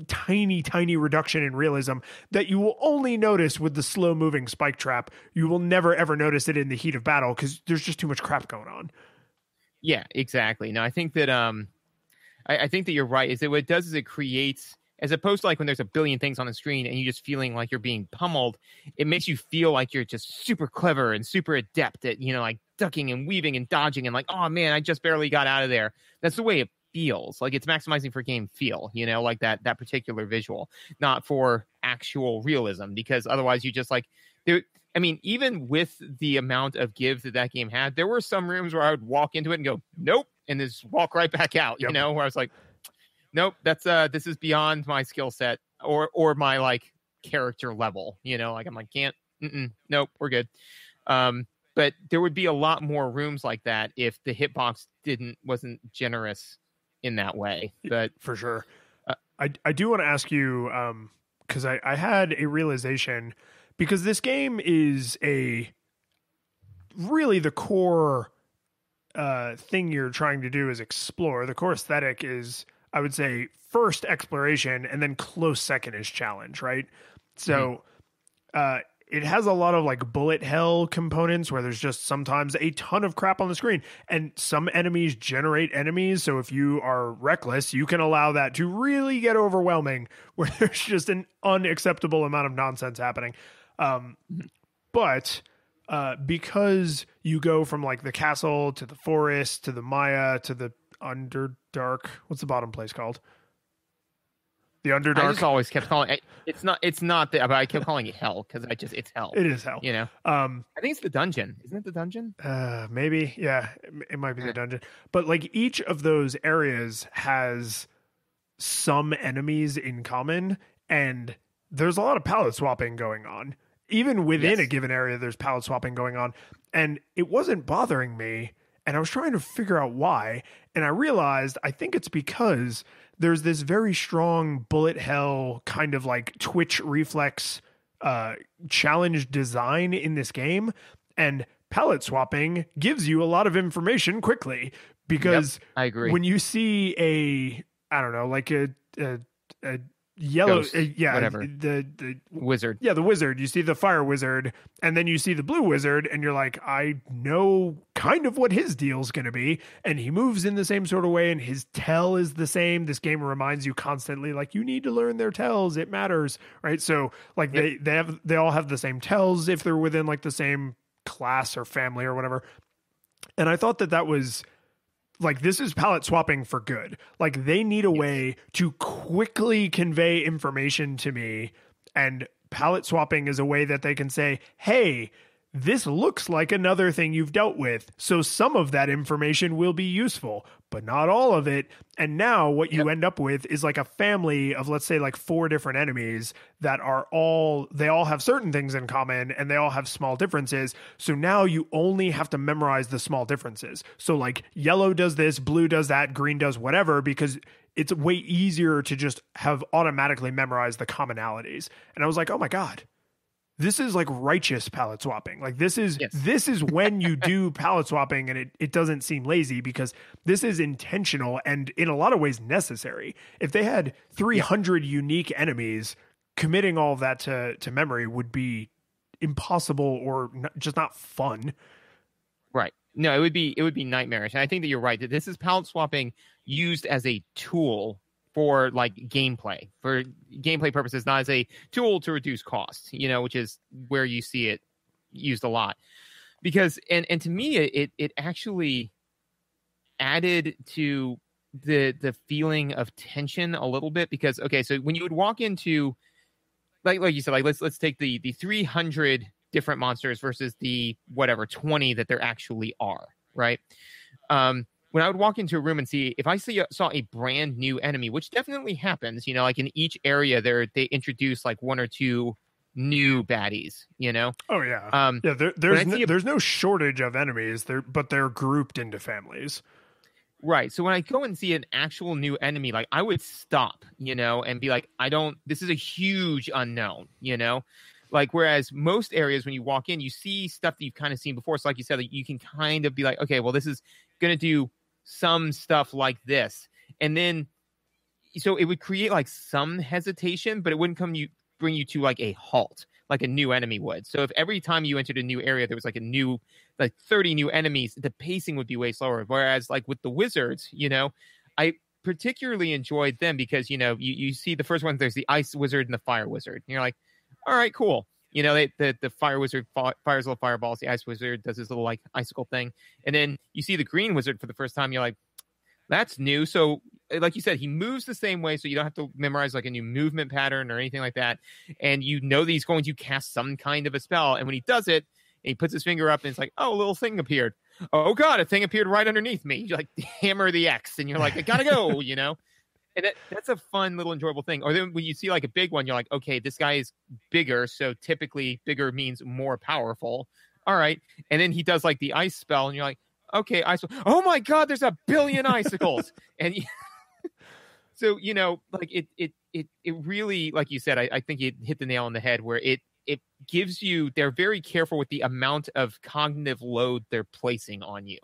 tiny reduction in realism that you will only notice with the slow moving spike trap. You will never ever notice it in the heat of battle because there's just too much crap going on. Yeah, exactly. No, I think that I think that you're right. Is that what it does is it creates, as opposed to like when there's a billion things on the screen and you just feeling like you're being pummeled, it makes you feel like you're just super clever and super adept at, like ducking and weaving and dodging and like, oh man, I just barely got out of there. That's the way it feels. Like it's maximizing for game feel, like that particular visual, not for actual realism, because otherwise you just like there. I mean, even with the amount of give that game had, there were some rooms where I would walk into it and go, nope, and just walk right back out, where I was like, nope, that's this is beyond my skill set or my like character level, like I'm like, can't, nope, we're good. But there would be a lot more rooms like that if the hitbox wasn't generous in that way. But for sure. I do want to ask you, because I had a realization, because this game is really the core thing you're trying to do is explore. The core aesthetic is, I would say, first exploration, and then close second is challenge, right? So it has a lot of like bullet hell components where there's just sometimes a ton of crap on the screen, and some enemies generate enemies. So if you are reckless, you can allow that to really get overwhelming where there's just an unacceptable amount of nonsense happening. But because you go from like the castle to the forest to the Maya to the Underdark, what's the bottom place called? The Underdark. I just always kept calling it. It's not the, but I kept calling it hell because it's hell. It is hell. You know. I think it's the dungeon. Isn't it the dungeon? Maybe. Yeah, it might be the dungeon. But like each of those areas has some enemies in common, and there's a lot of palette swapping going on. Even within a given area, there's palette swapping going on, and it wasn't bothering me. And I was trying to figure out why, and I realized I think it's because there's this very strong bullet hell kind of like twitch reflex challenge design in this game, and palette swapping gives you a lot of information quickly because I agree. When you see like a yellow, Ghost, whatever. The wizard. Yeah, the wizard. You see the fire wizard, and then you see the blue wizard, and you're like, I know kind of what his deal's going to be, and he moves in the same sort of way, and his tell is the same. This game reminds you constantly, like, you need to learn their tells. It matters, right? So, like, they all have the same tells if they're within like the same class or family or whatever. And I thought that was like, this is palette swapping for good. Like, they need a way to quickly convey information to me, and palette swapping is a way that they can say, hey, this looks like another thing you've dealt with, so some of that information will be useful, but not all of it. And now what you end up with is like a family of, let's say, like 4 different enemies that they all have certain things in common, and they all have small differences. So now you only have to memorize the small differences. So like yellow does this, blue does that, green does whatever, because it's way easier to just have automatically memorized the commonalities. And I was like, oh my God, this is like righteous palette swapping. Like this is when you do palette swapping, and it doesn't seem lazy, because this is intentional and in a lot of ways necessary. If they had 300 unique enemies, committing all of that to memory would be impossible or just not fun. Right. No, it would be nightmarish. And I think that you're right, that this is palette swapping used as a tool for like gameplay, for gameplay purposes, not as a tool to reduce costs, which is where you see it used a lot. Because, and to me, it actually added to the feeling of tension a little bit, because, okay, so when you would walk into, like you said, like let's take the 300 different monsters versus the 20 that there actually are, right? When I would walk into a room and see, if I saw a brand new enemy, which definitely happens, like in each area they introduce like 1 or 2 new baddies, Oh yeah. There's no shortage of enemies there, but they're grouped into families. Right. So when I go and see an actual new enemy, like I would stop, and be like, this is a huge unknown, Like, whereas most areas, when you walk in, you see stuff that you've kind of seen before. So like you said, like, you can kind of be like, okay, well, this is going to do some stuff like this. And then, so it would create like some hesitation, but it wouldn't bring you to like a halt, like a new enemy would. So if every time you entered a new area, there was like 30 new enemies, the pacing would be way slower. Whereas like with the wizards, I particularly enjoyed them because, you see the first one, there's the ice wizard and the fire wizard. And you're like, all right, cool. The fire wizard fires little fireballs. The ice wizard does his little like icicle thing. And then you see the green wizard for the first time. You're like, that's new. So like you said, he moves the same way. So you don't have to memorize like a new movement pattern or anything like that. And that he's going to cast some kind of a spell. And when he does it, he puts his finger up and it's like, oh, a little thing appeared. Oh God, a thing appeared right underneath me. You like hammer the X and you're like, I gotta go, And that's a fun little enjoyable thing. Or then when you see like a big one, you're like, okay, this guy is bigger. So typically bigger means more powerful. All right. And then he does like the ice spell and you're like, okay, oh my God, there's a billion icicles. And so, like it really, like you said, I think it hit the nail on the head where it gives you, they're very careful with the amount of cognitive load they're placing on you,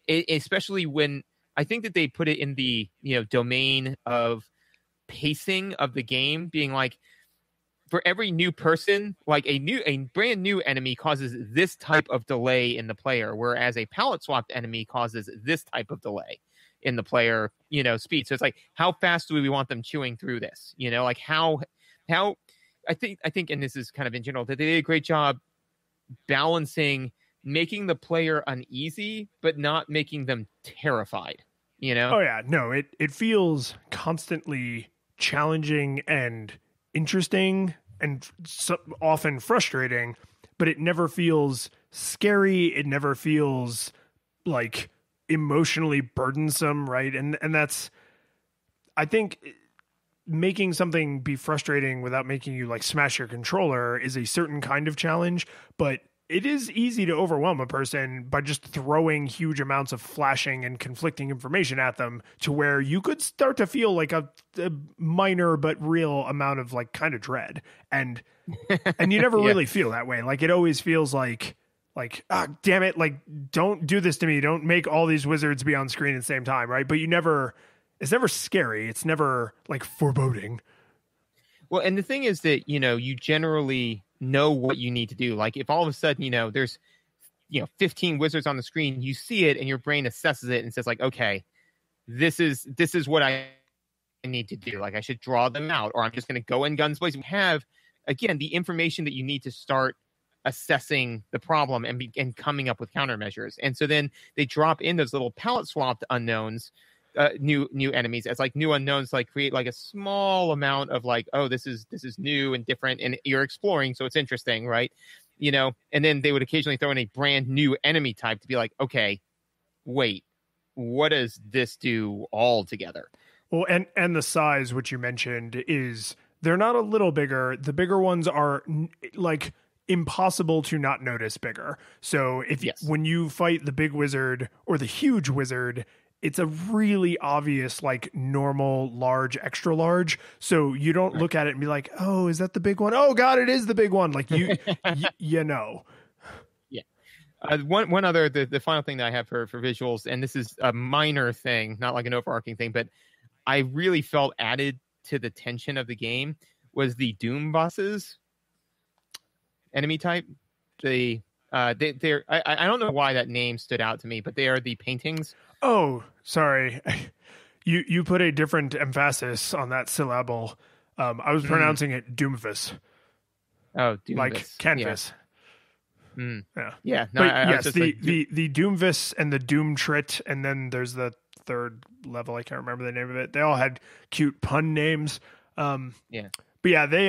especially when, I think that they put it in the domain of pacing of the game, being like, for every new person, like a brand new enemy causes this type of delay in the player, whereas a palette swapped enemy causes this type of delay in the player, speed. So it's like, how fast do we want them chewing through this? Like how I think, and this is kind of in general, that they did a great job balancing making the player uneasy, but not making them terrified. Oh yeah, no, it feels constantly challenging and interesting and often frustrating, but it never feels scary. It never feels like emotionally burdensome, right? And that's, I think, making something be frustrating without making you like smash your controller is a certain kind of challenge, but it is easy to overwhelm a person by just throwing huge amounts of flashing and conflicting information at them to where you could start to feel like a minor but real amount of like kind of dread. And you never really feel that way. Like it always feels like, ah, damn it. Like, don't do this to me. Don't make all these wizards be on screen at the same time. Right. But it's never scary. It's never like foreboding. Well, and the thing is that, you generally know what you need to do. Like if all of a sudden, there's, 15 wizards on the screen, you see it and your brain assesses it and says like, okay, this is what I need to do. Like I should draw them out, or I'm just going to go in guns blazing. Have, again, the information that you need to start assessing the problem and coming up with countermeasures. And so then they drop in those little palette swapped unknowns, new enemies as like new unknowns, like create like a small amount of like, oh, this is new and different and you're exploring, so it's interesting, right? And then they would occasionally throw in a brand new enemy type to be like, okay, wait, what does this do all together? Well, and the size, which you mentioned, is they're not a little bigger. The bigger ones are like impossible to not notice bigger. So when you fight the big wizard or the huge wizard, it's a really obvious, like normal, large, extra large. So you don't look at it and be like, oh, is that the big one? Oh God, it is the big one. Like you know. Yeah. One other, the final thing that I have for visuals, and this is a minor thing, not like an overarching thing, but I really felt added to the tension of the game was the Doom bosses enemy type. They're I don't know why that name stood out to me, but they are the paintings. Oh, sorry. You put a different emphasis on that syllable. I was pronouncing it Doomvis. Oh, Doomvis. Like canvas. Yeah. Yeah. Yeah. No, but yes, the Doomvis and the Doomtrit, and then there's the third level. I can't remember the name of it. They all had cute pun names. Yeah. But yeah, they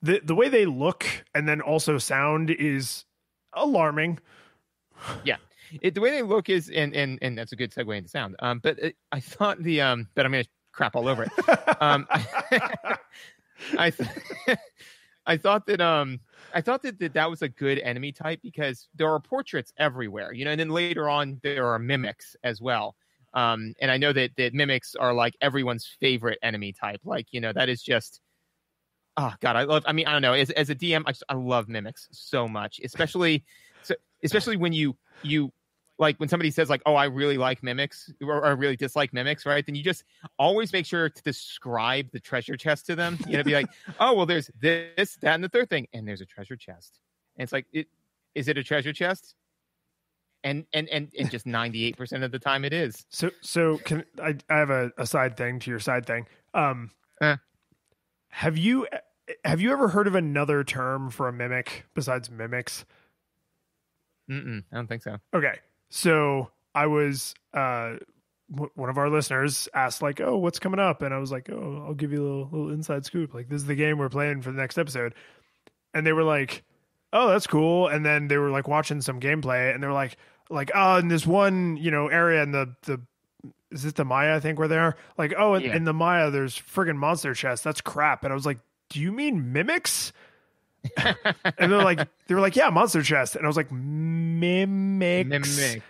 the way they look and then also sound is alarming. Yeah. The way they look is, and that's a good segue into sound. But I thought but I'm going to crap all over it. I thought that was a good enemy type because there are portraits everywhere, and then later on there are mimics as well. And I know that mimics are like everyone's favorite enemy type. Like, that is just, oh God, I don't know. As a DM, I love mimics so much, especially when you like when somebody says like, oh, I really like mimics or I really dislike mimics, right? Then you just always make sure to describe the treasure chest to them. Be like, oh, well, there's this, that, and the third thing, and there's a treasure chest. And it's like, is it a treasure chest? And just 98% of the time it is. So can I have a side thing to your side thing? Have you ever heard of another term for a mimic besides mimics? I don't think so. Okay. So I was, one of our listeners asked like, oh, what's coming up? And I was like, oh, I'll give you a little inside scoop. Like, this is the game we're playing for the next episode. And they were like, oh, that's cool. And then they were like watching some gameplay and they were like, oh, in this one, area in the is it the Maya, I think, where they are? Like, oh, in the Maya, there's friggin' monster chests. That's crap. And I was like, do you mean mimics? And they were like, yeah, monster chest. And I was like, mimics.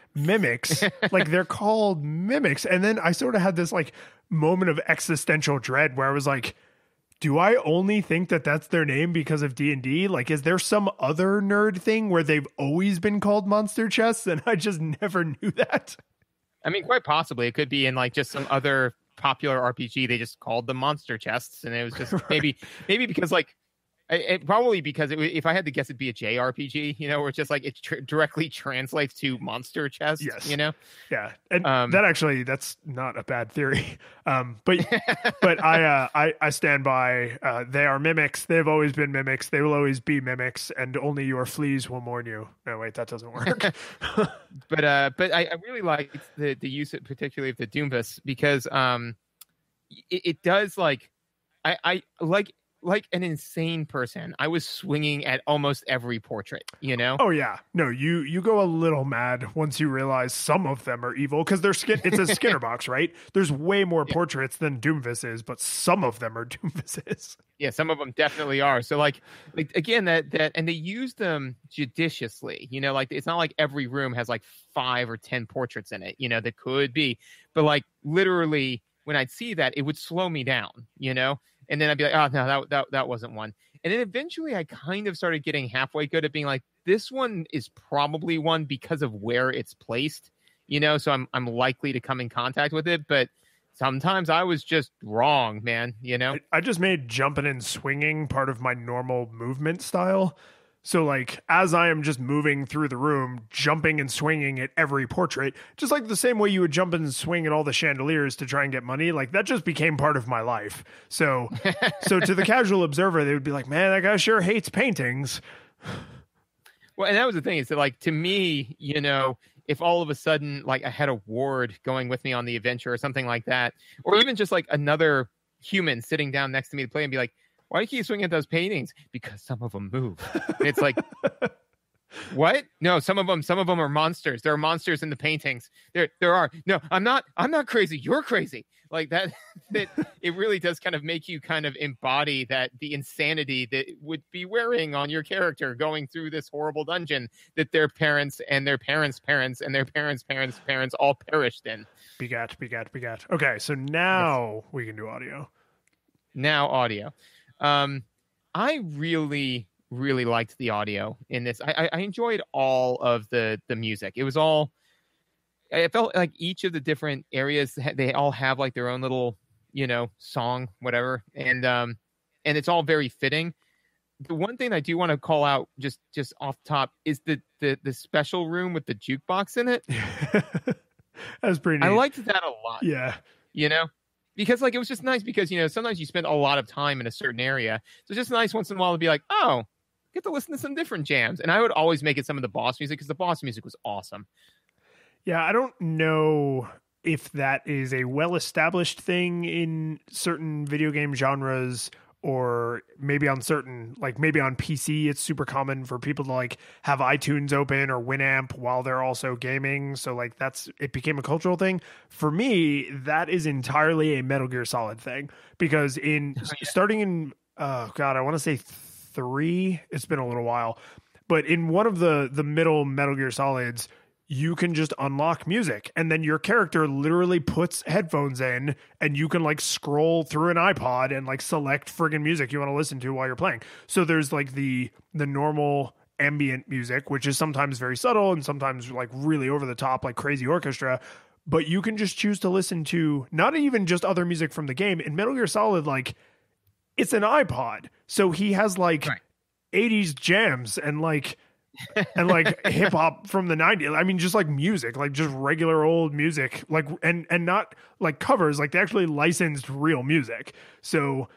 Like, they're called mimics. And then I sort of had this like moment of existential dread where I was like, do I only think that that's their name because of D&D? Like, is there some other nerd thing where they've always been called monster chests and I just never knew that? I mean, quite possibly. It could be in like just some other popular RPG. They just called them monster chests. And it was just maybe because like, probably because if I had to guess, it'd be a JRPG, where it's just like it directly translates to monster chest. Yes. Yeah, and that's not a bad theory. But I stand by. They are mimics. They've always been mimics. They will always be mimics, and only your fleas will mourn you. No, wait, that doesn't work. But I really like the use, particularly of the Doomvis, because it does like. I like an insane person. I was swinging at almost every portrait, you know? Oh yeah. No, you go a little mad once you realize some of them are evil because it's a Skinner box, right? There's way more portraits than Doomvis is, but some of them are Doomvises. Yeah, some of them definitely are. So like again, that and they use them judiciously, you know, like it's not like every room has like 5 or 10 portraits in it, you know, that could be, but like literally when I'd see that, it would slow me down, you know? And then I'd be like, oh, no, that wasn't one. And then eventually I kind of started getting halfway good at being like, this one is probably one because of where it's placed, you know, so I'm likely to come in contact with it. But sometimes I was just wrong, man, you know? I just made jumping and swinging part of my normal movement style. So like as I am just moving through the room, jumping and swinging at every portrait, just like the same way you would jump and swing at all the chandeliers to try and get money, like that just became part of my life. So to the casual observer, they would be like, man, that guy sure hates paintings. Well, and that was the thing is that like to me, you know, if all of a sudden like I had a ward going with me on the adventure or something like that, or even just like another human sitting down next to me to play and be like, why do you keep swinging at those paintings? Because some of them move. And it's like, what? No, some of them are monsters. There are monsters in the paintings. There are. No, I'm not crazy. You're crazy. Like that it really does kind of make you kind of embody that the insanity that would be wearing on your character going through this horrible dungeon that their parents and their parents' parents and their parents' parents all perished in. Begat. Okay, so now we can do audio. Now audio. I really liked the audio in this. I enjoyed all of the music. It was all, I felt like each of the different areas, they all have like their own little, you know, song, whatever. And it's all very fitting. The one thing I do want to call out just off top is the special room with the jukebox in it. That's pretty neat. I liked that a lot. Yeah. You know? Because like it was just nice because, you know, sometimes you spend a lot of time in a certain area. So it's just nice once in a while to be like, oh, get to listen to some different jams. And I would always make it some of the boss music because the boss music was awesome. Yeah, I don't know if that is a well-established thing in certain video game genres or maybe on certain, like maybe on PC, it's super common for people to like have iTunes open or Winamp while they're also gaming. So like it became a cultural thing. For me, that is entirely a Metal Gear Solid thing because starting in, I want to say 3, it's been a little while, but in one of the middle Metal Gear Solids, you can just unlock music and then your character literally puts headphones in and you can like scroll through an iPod and like select friggin' music you want to listen to while you're playing. So there's like the normal ambient music, which is sometimes very subtle and sometimes like really over the top, like crazy orchestra, but you can just choose to listen to not even just other music from the game. In Metal Gear Solid, like it's an iPod. So he has like 80s jams and like hip hop from the 90s. I mean, just like music, like just regular old music, like, and not like covers, like they actually licensed real music. So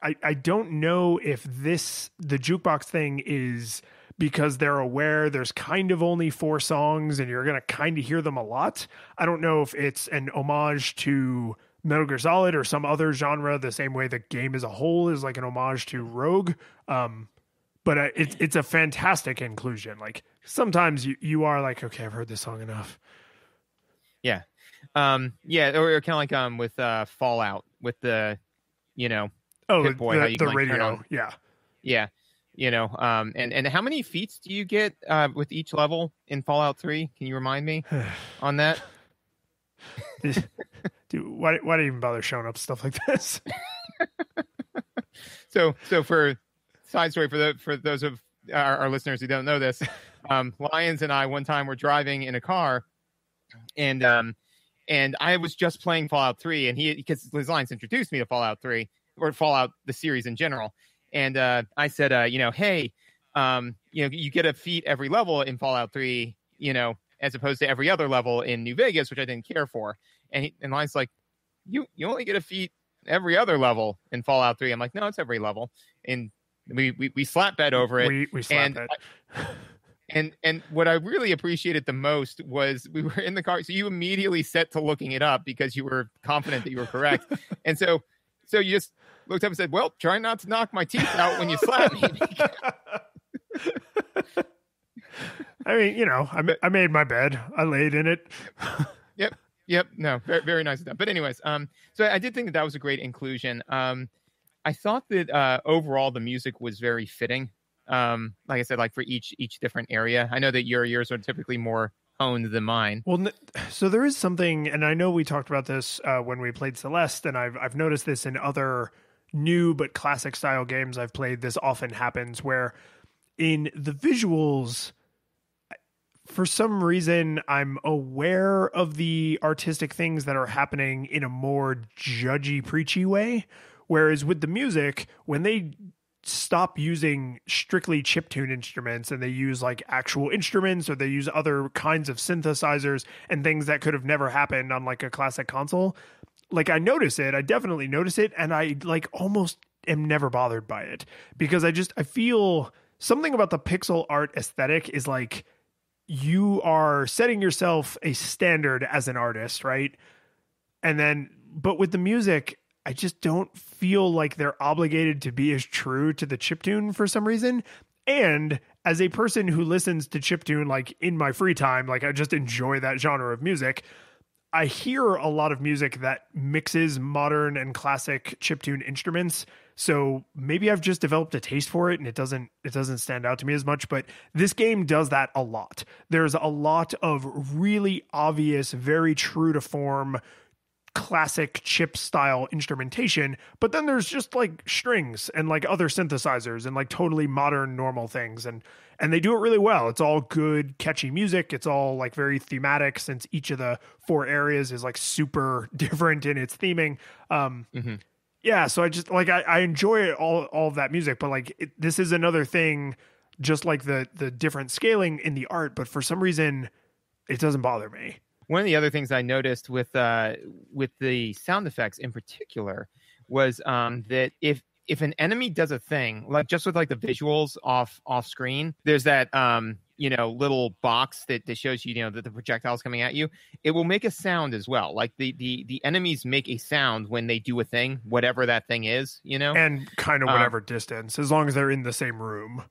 I don't know if the jukebox thing is because they're aware there's kind of only 4 songs and you're going to kind of hear them a lot. I don't know if it's an homage to Metal Gear Solid or some other genre, the same way the game as a whole is like an homage to Rogue. But it's a fantastic inclusion. Like sometimes you are like, okay, I've heard this song enough. Yeah. Or kind of like with Fallout with the, you know, Pip-Boy, the radio. Yeah. Yeah. You know, and how many feats do you get with each level in Fallout 3? Can you remind me on that? Dude, why do you even bother showing up stuff like this? So for side story for those of our listeners who don't know this, Lyons and I one time were driving in a car, and I was just playing Fallout 3, and because Lyons introduced me to Fallout 3 or Fallout the series in general, and I said, hey, you get a feat every level in Fallout 3, as opposed to every other level in New Vegas, which I didn't care for, and Lyons like, you only get a feat every other level in Fallout 3. I'm like, no, it's every level, and we slap bet over it. We slap bet. And what I really appreciated the most was we were in the car. So you immediately set to looking it up because you were confident that you were correct. And so So you just looked up and said, well, try not to knock my teeth out when you slap me. I mean, I made my bed. I laid in it. Yep. No, very, very nice of them. But anyways, so I did think that was a great inclusion. I thought that overall the music was very fitting. Like I said, like for each different area. I know that yours are typically more honed than mine. Well, so there is something, and I know we talked about this when we played Celeste, and I've noticed this in other new but classic style games I've played. This often happens where in the visuals, for some reason, I'm aware of the artistic things that are happening in a more judgy, preachy way. Whereas with the music, when they stop using strictly chiptune instruments and they use like actual instruments, or they use other kinds of synthesizers and things that could have never happened on like a classic console, like I definitely notice it, and I like almost am never bothered by it, because I feel something about the pixel art aesthetic is like, you are setting yourself a standard as an artist, right? And then, but with the music, I just don't feel like they're obligated to be as true to the chiptune for some reason. And as a person who listens to chiptune, like in my free time, like I just enjoy that genre of music, I hear a lot of music that mixes modern and classic chiptune instruments. So maybe I've just developed a taste for it and it doesn't stand out to me as much, but this game does that a lot. There's a lot of really obvious, very true to form classic chip style instrumentation, but then there's just like strings and like other synthesizers and like totally modern normal things, and they do it really well. It's all good catchy music. It's all like very thematic, since each of the 4 areas is like super different in its theming. Yeah, so I just like I enjoy all of that music, but like this is another thing, just like the different scaling in the art, but for some reason it doesn't bother me. One of the other things I noticed with the sound effects in particular was that if an enemy does a thing, like just with like the visuals off screen, there's that little box that shows you that the projectile's coming at you. It will make a sound as well. Like the enemies make a sound when they do a thing, whatever that thing is, and kind of whatever distance, as long as they're in the same room.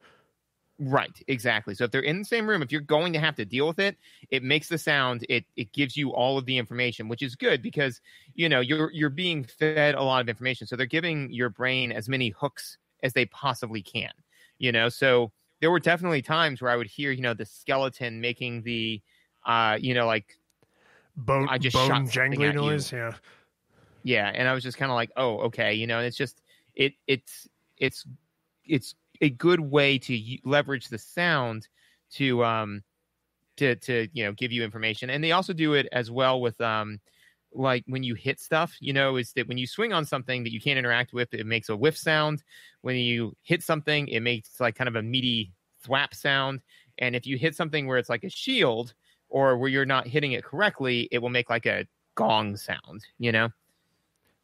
Right, exactly. So if they're in the same room, if you're going to have to deal with it, it makes the sound. It gives you all of the information, which is good because you're being fed a lot of information. So they're giving your brain as many hooks as they possibly can. So there were definitely times where I would hear the skeleton making the like bone jangly noise. Yeah, and I was just kind of like, oh, okay, and it's just it's a good way to leverage the sound to give you information. And they also do it as well with like when you hit stuff, is that when you swing on something that you can't interact with, it makes a whiff sound. When you hit something, it makes like kind of a meaty thwap sound. And if you hit something where it's like a shield or where you're not hitting it correctly, it will make like a gong sound,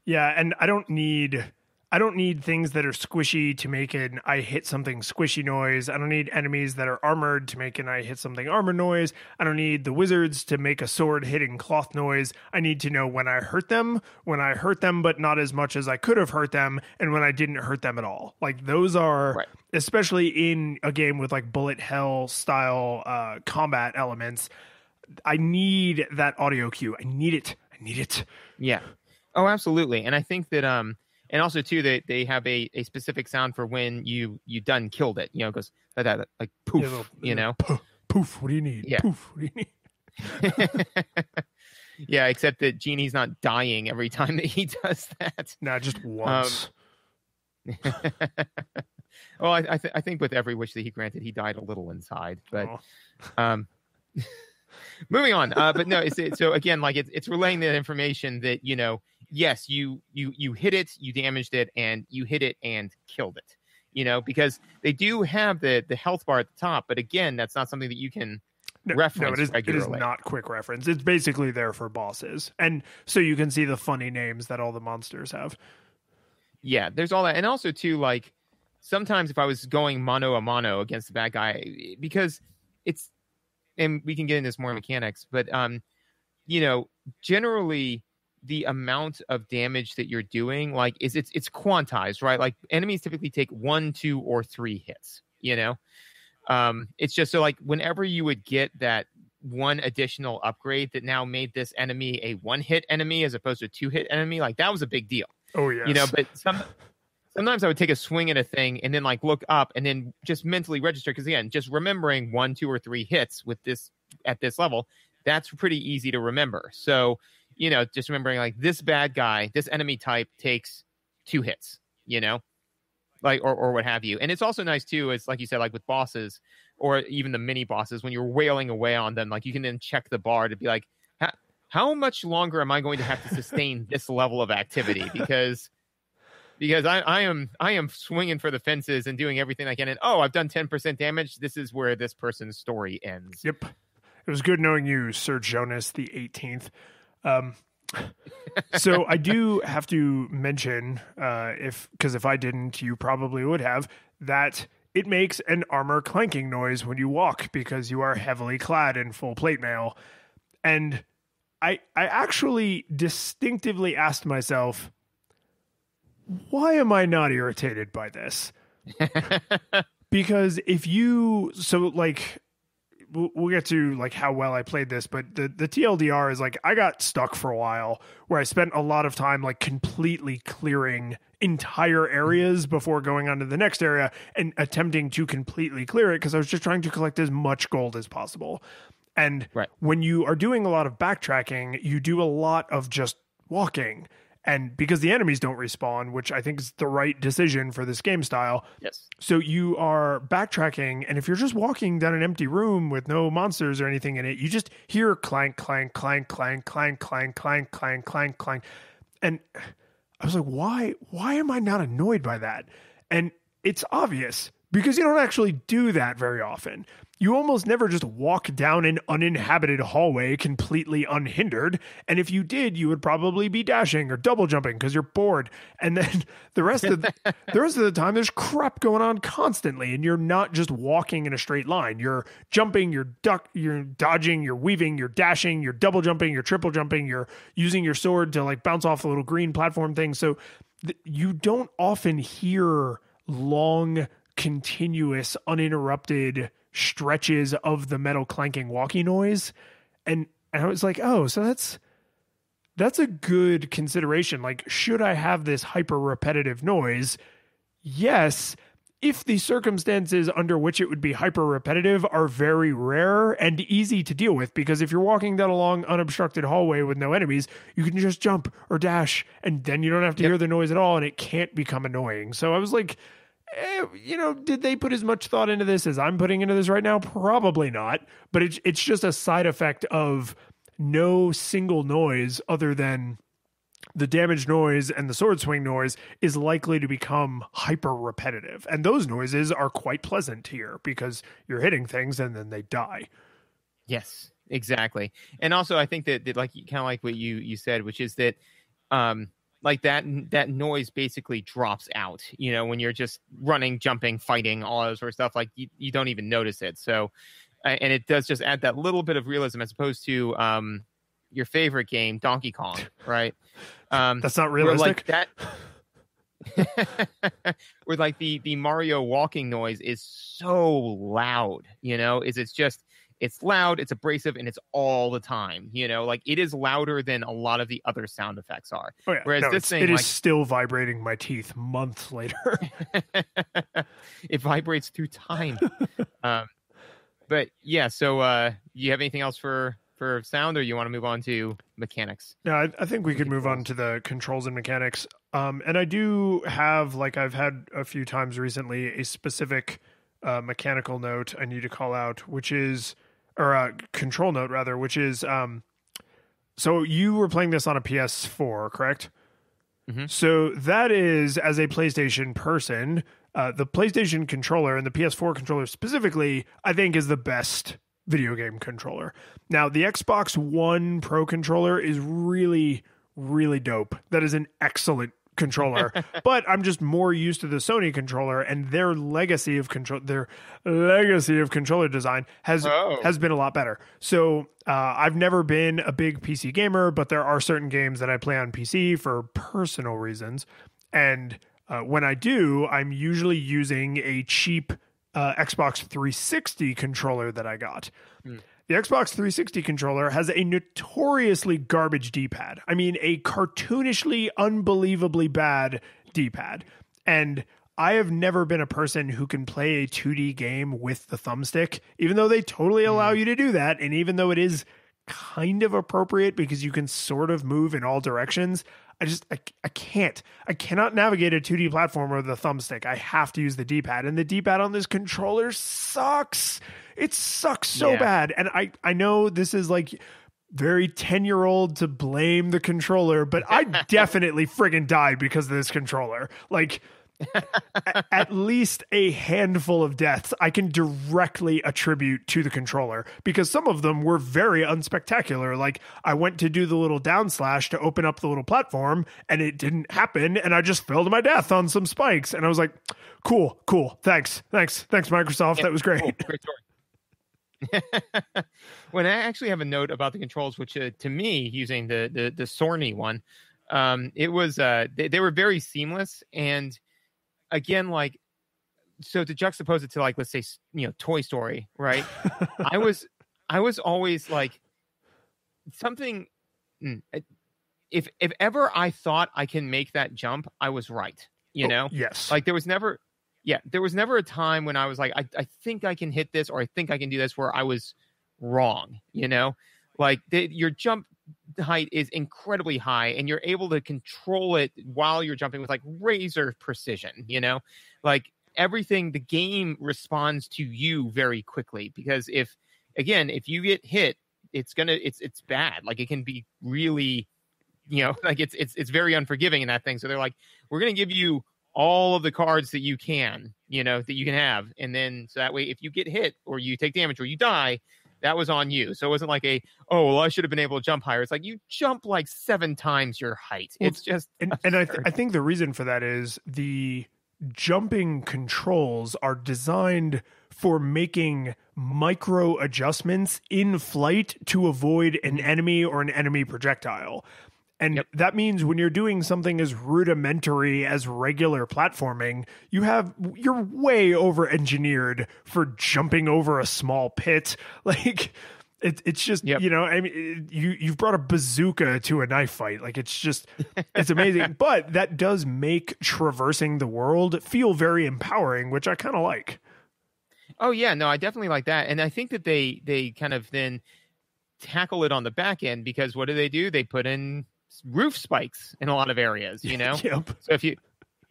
Yeah, and I don't need things that are squishy to make an I hit something squishy noise. I don't need enemies that are armored to make an I hit something armor noise. I don't need the wizards to make a sword hitting cloth noise. I need to know when I hurt them, but not as much as I could have hurt them, and when I didn't hurt them at all. Like those are, right, especially in a game with like bullet hell style combat elements, I need that audio cue. I need it. Yeah. Oh, absolutely. And I think that and also, too, they have a specific sound for when you done killed it. It goes that like poof, Poof, what do you need? Yeah. Poof, what do you need? Yeah, except that Genie's not dying every time that he does that. No, just once. Well, I think with every wish that he granted, he died a little inside. But moving on. But no, so again, like it's relaying that information that, yes, you hit it, you damaged it, and you hit it and killed it, because they do have the health bar at the top. But again, that's not something that you can reference regularly. It is not quick reference. It's basically there for bosses. And so you can see the funny names that all the monsters have. Yeah, there's all that. And also, too, like sometimes if I was going mano a mano against the bad guy, because it's, and we can get into this more mechanics, but, generally the amount of damage that you're doing, like, it's quantized, right? Like, enemies typically take 1, 2, or 3 hits, you know? It's just so, like, whenever you would get that one additional upgrade that now made this enemy a 1-hit enemy as opposed to a 2-hit enemy, like, that was a big deal. Oh, yes. You know, but sometimes I would take a swing at a thing and then, like, look up and then just mentally register. Because, again, just remembering 1, 2, or 3 hits with this at this level, that's pretty easy to remember. So, you know, just remembering, like, this bad guy, this enemy type takes 2 hits, you know, like, or what have you. And it's also nice, too, is, like you said, like with bosses or even the mini bosses, when you're wailing away on them, like, you can then check the bar to be like, how much longer am I going to have to sustain this level of activity? Because I am swinging for the fences and doing everything I can. And, I've done 10% damage. This is where this person's story ends. Yep. It was good knowing you, Sir Jonas the 18th. So I do have to mention, because if I didn't, you probably would have, that it makes an armor clanking noise when you walk because you are heavily clad in full plate mail. And I actually distinctively asked myself, why am I not irritated by this? Because we'll get to like how well I played this, but the TLDR is like, I got stuck for a while where I spent a lot of time like completely clearing entire areas before going on to the next area and attempting to completely clear it because I was just trying to collect as much gold as possible. And when you are doing a lot of backtracking, you do a lot of just walking. And because the enemies don't respawn, which I think is the right decision for this game style. Yes. So you are backtracking, and if you're just walking down an empty room with no monsters or anything in it, you just hear clank, clank, clank, clank, clank, clank, clank, clank, clank, clank. And I was like, why am I not annoyed by that? And it's obvious because you don't actually do that very often. You almost never just walk down an uninhabited hallway completely unhindered. And if you did, you would probably be dashing or double jumping because you're bored. And then the rest of the time, there's crap going on constantly. And you're not just walking in a straight line. You're jumping, you're dodging, you're weaving, you're dashing, you're double jumping, you're triple jumping, you're using your sword to like bounce off the little green platform thing. So you don't often hear long, continuous, uninterrupted stretches of the metal clanking walkie noise. And I was like, oh, so that's a good consideration. Like, should I have this hyper repetitive noise? Yes, if the circumstances under which it would be hyper repetitive are very rare and easy to deal with, because if you're walking down a long unobstructed hallway with no enemies, you can just jump or dash and then you don't have to hear the noise at all and it can't become annoying. So I was like, did they put as much thought into this as I'm putting into this right now? Probably not. But it's just a side effect of no single noise other than the damage noise and the sword swing noise is likely to become hyper repetitive. And those noises are quite pleasant here because you're hitting things and then they die. Yes, exactly. And also I think that like kind of like what you said, which is that like that noise basically drops out, when you're just running, jumping, fighting, all that sort of stuff. Like you don't even notice it. So, and it does just add that little bit of realism as opposed to your favorite game, Donkey Kong, right? That's not realistic. Where like that, where like the Mario walking noise is so loud, it's loud, it's abrasive, and it's all the time. Like it is louder than a lot of the other sound effects are. Oh, yeah. Whereas this thing, it is still vibrating my teeth months later. It vibrates through time. But yeah, so you have anything else for sound, or you want to move on to mechanics? No, I think we could move on to the controls and mechanics. And I do have, like I've had a few times recently, a specific mechanical note I need to call out, which is, or a control note rather, which is, so you were playing this on a PS4, correct? Mm-hmm. So that is, as a PlayStation person, the PlayStation controller and the PS4 controller specifically, I think is the best video game controller. Now, the Xbox One Pro controller is really, really dope. That is an excellent controller, but I'm just more used to the Sony controller, and their legacy of controller design has been a lot better. So I've never been a big PC gamer, but there are certain games that I play on PC for personal reasons, and when I do, I'm usually using a cheap Xbox 360 controller that I got. The Xbox 360 controller has a notoriously garbage D-pad. I mean, a cartoonishly, unbelievably bad D-pad. And I have never been a person who can play a 2D game with the thumbstick, even though they totally allow you to do that. And even though it is kind of appropriate because you can sort of move in all directions, I can't. I cannot navigate a 2D platform with a thumbstick. I have to use the D-pad. And the D-pad on this controller sucks. It sucks so bad. And I know this is like very 10-year-old to blame the controller, but I definitely friggin' died because of this controller. Like, at least a handful of deaths I can directly attribute to the controller, because some of them were very unspectacular. Like, I went to do the little down slash to open up the little platform and it didn't happen, and I just fell to my death on some spikes, and I was like, cool, thanks Microsoft, that was great. Cool. Great story. When I actually have a note about the controls, which to me, using the Sony one, it was they were very seamless. And again, like, so to juxtapose it to, like, let's say, Toy Story, right? I was always like, something, if ever I thought I can make that jump, I was right, yes. Like, there was never a time when I was like, I think I can hit this, or I think I can do this, where I was wrong, like your jump height is incredibly high, and you're able to control it while you're jumping with, like, razor precision, like everything, the game responds to you very quickly, because if you get hit, it's bad. Like, it can be really, like it's very unforgiving in that thing. So they're like, we're going to give you all of the cards that you can, that you can have. And then, so that way, if you get hit or you take damage or you die, that was on you. So it wasn't like I should have been able to jump higher. It's like, you jump like 7 times your height. It's just, and I think the reason for that is the jumping controls are designed for making micro adjustments in flight to avoid an enemy or an enemy projectile. And that means when you're doing something as rudimentary as regular platforming, you're way over engineered for jumping over a small pit. Like, it's just, I mean, you've brought a bazooka to a knife fight. Like, it's amazing. But that does make traversing the world feel very empowering, which I kind of like. Oh yeah, no, I definitely like that. And I think that they kind of then tackle it on the back end, because what do? They put in roof spikes in a lot of areas, Yep. So if you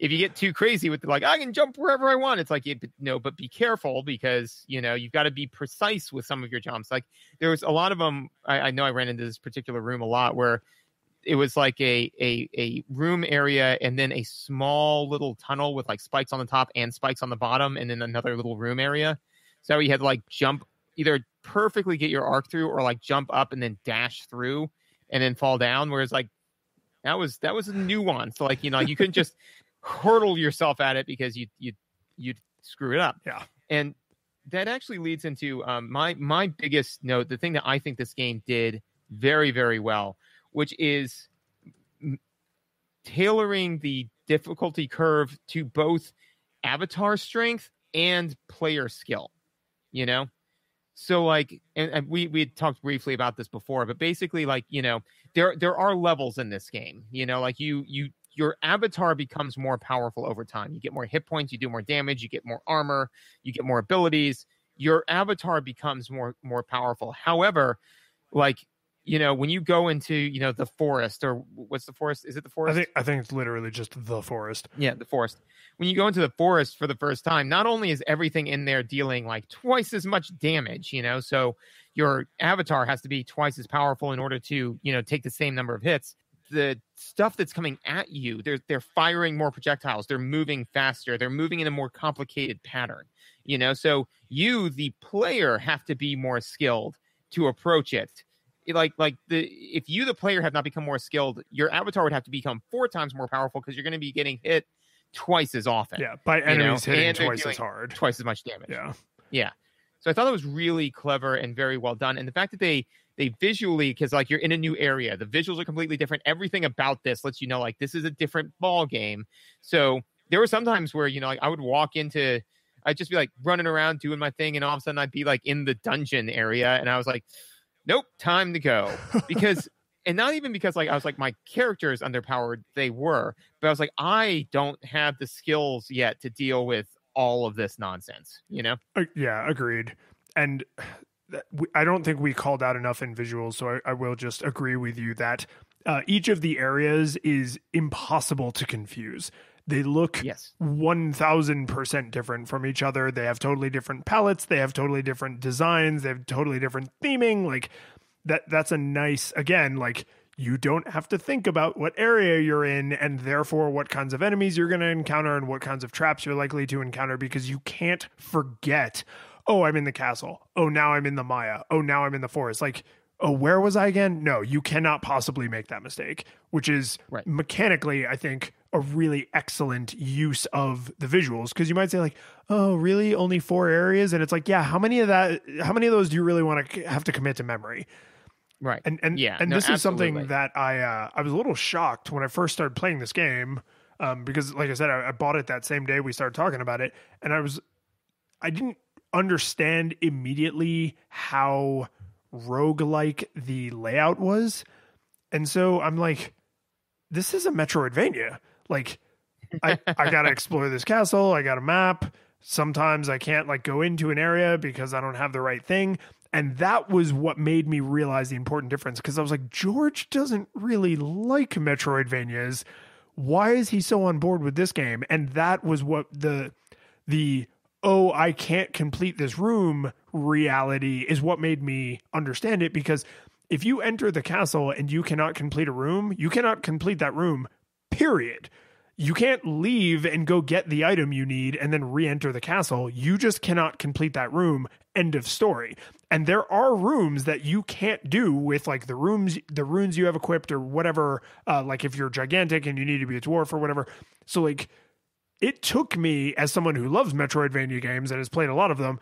get too crazy with like, I can jump wherever I want, it's like, but be careful, because you've got to be precise with some of your jumps. Like, there was a lot of them. I know I ran into this particular room a lot, where it was like a room area, and then a small little tunnel with like spikes on the top and spikes on the bottom, and then another little room area. So you had to like jump, either perfectly get your arc through, or like jump up and then dash through and then fall down. Whereas, like, that was a nuance. So, like, you couldn't just hurdle yourself at it, because you'd screw it up. Yeah. And that actually leads into my biggest note, the thing that I think this game did very, very well, which is tailoring the difficulty curve to both avatar strength and player skill, So, like, and we had talked briefly about this before, but basically, like, there are levels in this game, like your avatar becomes more powerful over time. You get more hit points, you do more damage, you get more armor, you get more abilities. Your avatar becomes more powerful. However, like, when you go into, the forest, or what's the forest? Is it the forest? I think it's literally just the forest. Yeah, the forest. When you go into the forest for the first time, not only is everything in there dealing like twice as much damage, so your avatar has to be twice as powerful in order to, take the same number of hits. The stuff that's coming at you, they're firing more projectiles. They're moving faster. They're moving in a more complicated pattern, so you, the player, have to be more skilled to approach it. if you, the player, have not become more skilled, your avatar would have to become 4 times more powerful because you're going to be getting hit twice as often. Yeah, by enemies hitting and twice as hard. Twice as much damage. Yeah. Yeah. So I thought that was really clever and very well done. And the fact that they visually, because like you're in a new area, the visuals are completely different. Everything about this lets you know like this is a different ball game. So there were some times where, like I would walk into, I'd just be like running around doing my thing, and all of a sudden I'd be like in the dungeon area, and I was like, nope, time to go. Because and not even because like I was like my character is underpowered, they were, but I was like, I don't have the skills yet to deal with all of this nonsense, Yeah, agreed. And I don't think we called out enough in visuals, so I will just agree with you that each of the areas is impossible to confuse. They look 1,000% different from each other. They have totally different palettes. They have totally different designs. They have totally different theming. Like that's a nice, again, like you don't have to think about what area you're in and therefore what kinds of enemies you're going to encounter and what kinds of traps you're likely to encounter, because you can't forget, oh, I'm in the castle. Oh, now I'm in the Maya. Oh, now I'm in the forest. Like, oh, where was I again? No, you cannot possibly make that mistake, which is mechanically, I think, a really excellent use of the visuals. Because you might say like, oh, really? Only 4 areas? And it's like, yeah, how many of those do you really want to have to commit to memory? Right. And this is something that I was a little shocked when I first started playing this game, because like I said, I bought it that same day we started talking about it, and I didn't understand immediately how roguelike the layout was. And so I'm like, this is a Metroidvania. Like I got to explore this castle. I got a map. Sometimes I can't like go into an area because I don't have the right thing. And that was what made me realize the important difference, because I was like, George doesn't really like Metroidvanias. Why is he so on board with this game? And that was what the oh, I can't complete this room reality is what made me understand it. Because if you enter the castle and you cannot complete a room, you cannot complete that room, period. You can't leave and go get the item you need and then re-enter the castle. You just cannot complete that room. End of story. And there are rooms that you can't do with like the runes you have equipped or whatever. Like if you're gigantic and you need to be a dwarf or whatever. So like it took me, as someone who loves Metroidvania games and has played a lot of them,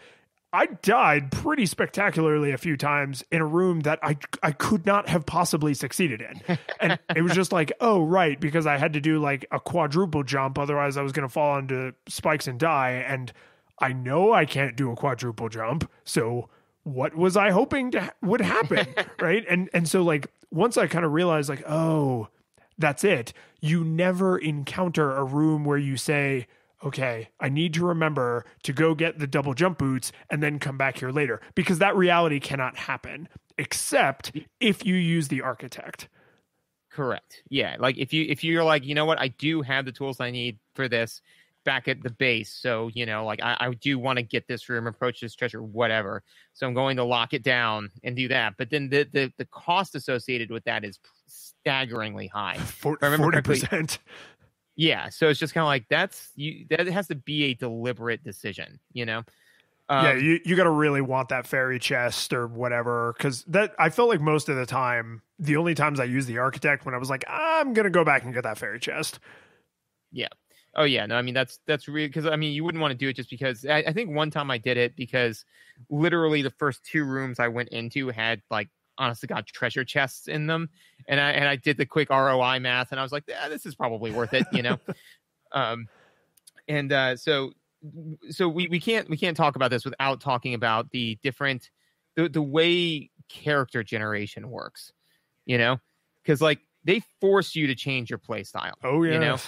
I died pretty spectacularly a few times in a room that I could not have possibly succeeded in. And it was just like, oh, right, because I had to do like a quadruple jump. Otherwise, I was going to fall onto spikes and die. And I know I can't do a quadruple jump. So what was I hoping would happen? Right. And so like once I kind of realized like, oh, that's it. You never encounter a room where you say, okay, I need to remember to go get the double jump boots and then come back here later, because that reality cannot happen except if you use the architect. Correct. Yeah. Like if you're like, you know what, I do have the tools I need for this back at the base. So, like I do want to get this room, approach this treasure, whatever. So I'm going to lock it down and do that. But then the cost associated with that is staggeringly high. 40%. Yeah, so it's just kind of like that has to be a deliberate decision, yeah, you got to really want that fairy chest or whatever, because that I felt like most of the time, the only times I used the architect when I was like, I'm gonna go back and get that fairy chest. Yeah. Oh yeah. No, I mean that's really, because I mean you wouldn't want to do it just because I think one time I did it because literally the first 2 rooms I went into had like, honest to God, treasure chests in them, and I did the quick ROI math, and I was like, this is probably worth it, So we can't talk about this without talking about the different the way character generation works, because like they force you to change your play style. Oh yeah,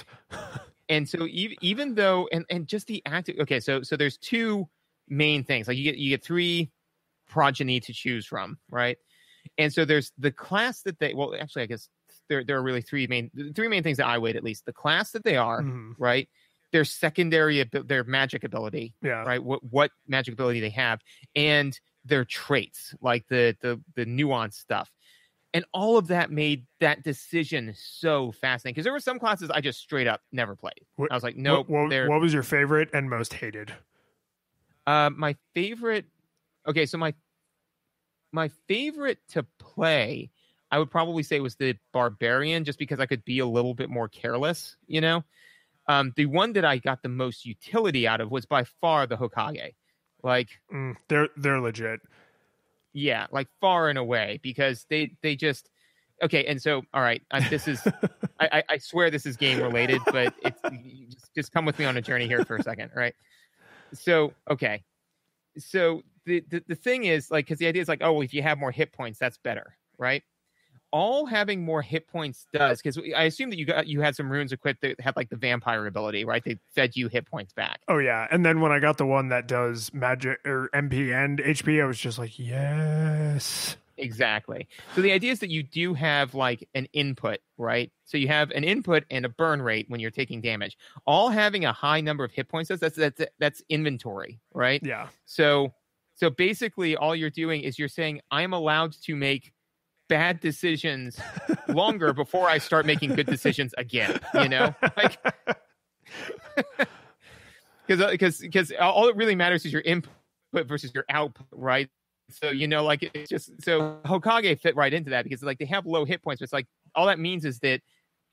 and so even though and just the acting. Okay, so there's 2 main things. Like you get 3 progeny to choose from, right? And so there's the class that actually, I guess there are really 3 main things that I weighed, at least. The class that they are, right? Their secondary, their magic ability, right? What magic ability they have, and their traits, like the nuanced stuff. And all of that made that decision so fascinating, because there were some classes I just straight up never played. I was like, nope. What was your favorite and most hated? My favorite. Okay, so my favorite to play, I would probably say, was the Barbarian, just because I could be a little bit more careless, The one that I got the most utility out of was by far the Hokage. Like, they're legit. Yeah, like far and away, because they just okay. And so, all right, this is I swear this is game related, but it's just come with me on a journey here for a second, right? So okay, so the thing is, like, because the idea is like, oh, well, if you have more hit points, that's better, right? All having more hit points does, because I assume that you had some runes equipped that had like the vampire ability, right? They fed you hit points back. Oh yeah, and then when I got the one that does magic or MP and HP, I was just like, yes. Exactly. So the idea is that you do have like an input, right? So you have an input and a burn rate when you're taking damage. All having a high number of hit points, that's inventory, right? Yeah. So basically, all you're doing is you're saying, I'm allowed to make bad decisions longer before I start making good decisions again, like, because all it really matters is your input versus your output, right? So, like, it's just, so Hokage fit right into that, because like they have low hit points, but it's like, all that means is that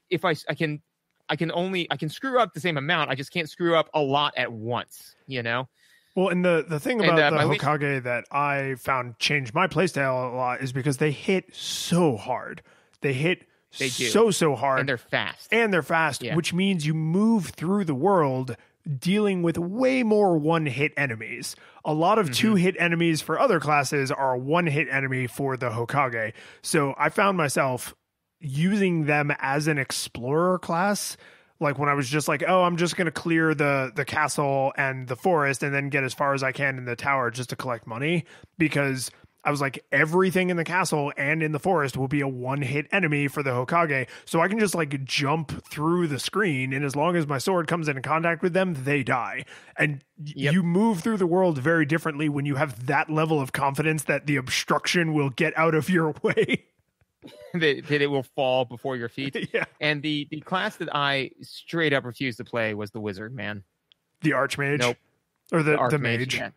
if I can screw up the same amount, I just can't screw up a lot at once, Well, and the thing about the Hokage that I found changed my playstyle a lot is because they hit so hard. They hit so hard. And they're fast. Yeah. Which means you move through the world dealing with way more one-hit enemies. A lot of two-hit enemies for other classes are a one-hit enemy for the Hokage. So I found myself using them as an explorer class. Like when I was just like, oh, I'm just going to clear the castle and the forest and then get as far as I can in the tower just to collect money, because I was like, everything in the castle and in the forest will be a one-hit enemy for the Hokage. So I can just like jump through the screen, and as long as my sword comes into contact with them, they die. And you move through the world very differently when you have that level of confidence that the obstruction will get out of your way. that it will fall before your feet. Yeah. And the class that I straight up refused to play was the wizard, man. The archmage? Nope. Or the mage? Yeah.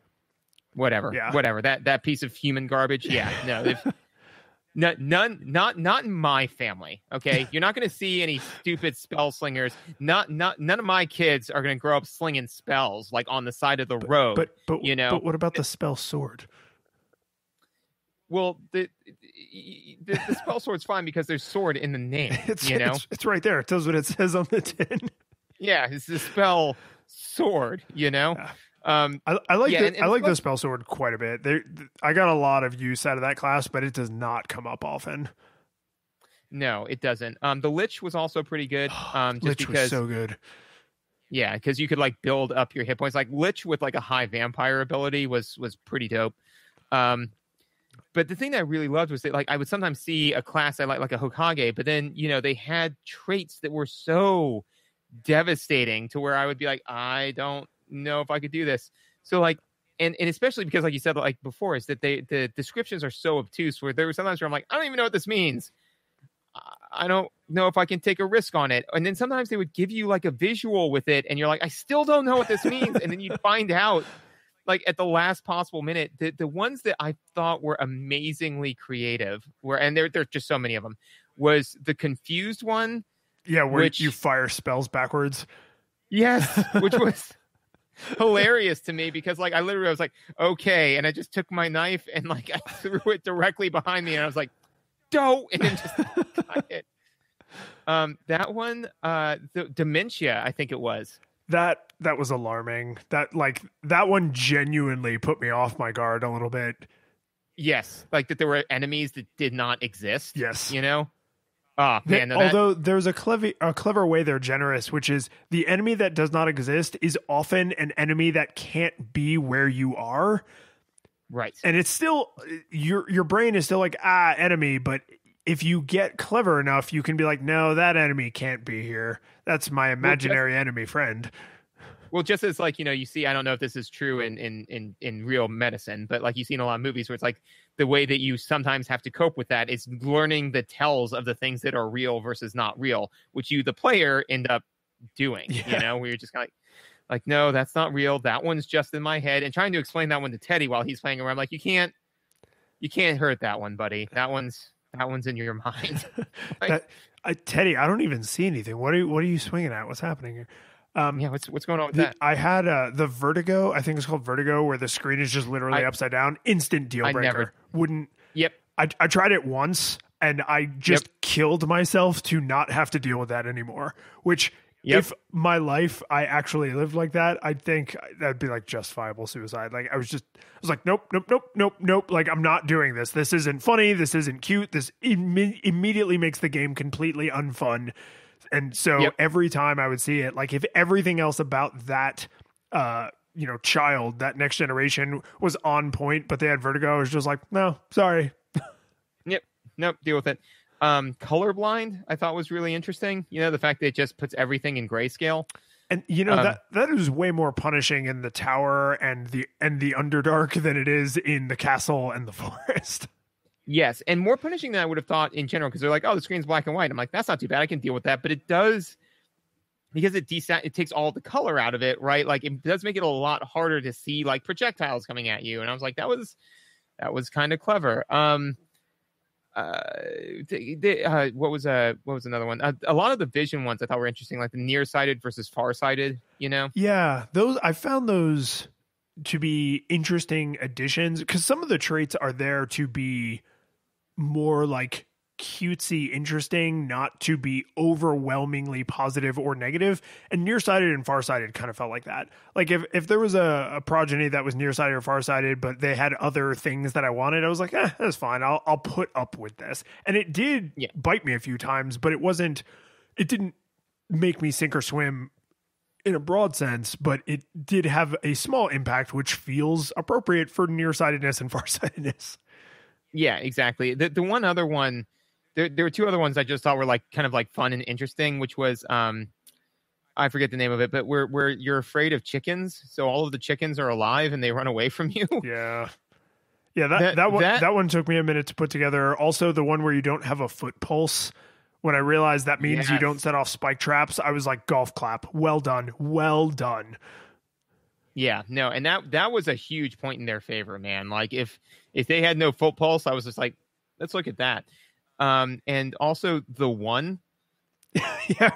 Whatever. That piece of human garbage. Yeah. No. Not in my family. Okay. You're not going to see any stupid spell slingers. None of my kids are going to grow up slinging spells like on the side of the road. But what about the spell sword? Well, the spell sword's fine because there's sword in the name. It's right there. It does what it says on the tin. Yeah, it's the spell sword. Yeah. I like the spell sword quite a bit. I got a lot of use out of that class, but it does not come up often. No, it doesn't. The Lich was also pretty good. Lich was so good. Yeah, because you could like build up your hit points. Like Lich with like a high vampire ability was pretty dope. But the thing that I really loved was that, like, I would sometimes see a class I like a Hokage, but then, they had traits that were so devastating to where I would be like, I don't know if I could do this. So, like, and especially because, like you said, like before, is that the descriptions are so obtuse, where there were sometimes where I'm like, I don't even know what this means. I don't know if I can take a risk on it. And then sometimes they would give you like a visual with it, and you're like, I still don't know what this means. And then you'd find out, like at the last possible minute. The ones that I thought were amazingly creative and there are just so many of them, was the confused one. Yeah, where you fire spells backwards. Yes, which was hilarious to me, because like I was like, okay, and I just took my knife and like I threw it directly behind me, and I was like, don't, and then just got it. That one, the dementia, I think it was. That was alarming. That one genuinely put me off my guard a little bit. Yes, like that there were enemies that did not exist. Yes, Oh man! Although there's a clever way they're generous, which is the enemy that does not exist is often an enemy that can't be where you are. Right, and it's still your brain is still like enemy, but if you get clever enough, you can be like, no, that enemy can't be here. That's my imaginary enemy friend. Well, just as like, you see, I don't know if this is true in real medicine, but like you see in a lot of movies where it's like the way that you sometimes have to cope with that is learning the tells of the things that are real versus not real, which you, the player, end up doing, where you're just kind of like, no, that's not real. That one's just in my head. And trying to explain that one to Teddy while he's playing around, like, you can't you can't hurt that one, buddy. That one's in your mind. Teddy, I don't even see anything. What are you swinging at? What's happening here? Yeah, what's going on with that? I had the Vertigo. I think it's called Vertigo, where the screen is just literally upside down. Instant deal breaker. Wouldn't. Yep. I tried it once, and I just killed myself to not have to deal with that anymore. Which, if my life I actually lived like that, I think that'd be like justifiable suicide. Like I was like, nope. Like I'm not doing this. This isn't funny. This isn't cute. This immediately makes the game completely unfun. And so every time I would see it, like if everything else about that, child, that next generation was on point, but they had Vertigo, I was just like, no, sorry. Nope, deal with it. Colorblind, I thought was really interesting. The fact that it just puts everything in grayscale. And that is way more punishing in the tower and the Underdark than it is in the castle and the forest. Yes, and more punishing than I would have thought in general, because they're like, oh, the screen's black and white. I'm like, that's not too bad. I can deal with that. But it does, because it takes all the color out of it, right? Like it does make it a lot harder to see like projectiles coming at you. And I was like, that was kind of clever. What was another one? A lot of the vision ones I thought were interesting, like the nearsighted versus farsighted. Yeah, I found those to be interesting additions because some of the traits are there to be more like cutesy interesting, not to be overwhelmingly positive or negative. And nearsighted and farsighted kind of felt like that. Like if there was a progeny that was nearsighted or farsighted, but they had other things that I wanted, I was like, that's fine. I'll put up with this. And it did bite me a few times, but it didn't make me sink or swim in a broad sense, but it did have a small impact, which feels appropriate for nearsightedness and farsightedness. Yeah, exactly. The one other one, there were two other ones I just thought were like kind of like fun and interesting, which was I forget the name of it, but where you're afraid of chickens, so all of the chickens are alive and they run away from you. Yeah. That one took me a minute to put together. Also, the one where you don't have a foot pulse. When I realized that means you don't set off spike traps, I was like, golf clap. Well done. Well done. Yeah, no, and that was a huge point in their favor, man. Like if they had no foot pulse, I was just like, let's look at that. And also the one. Yeah,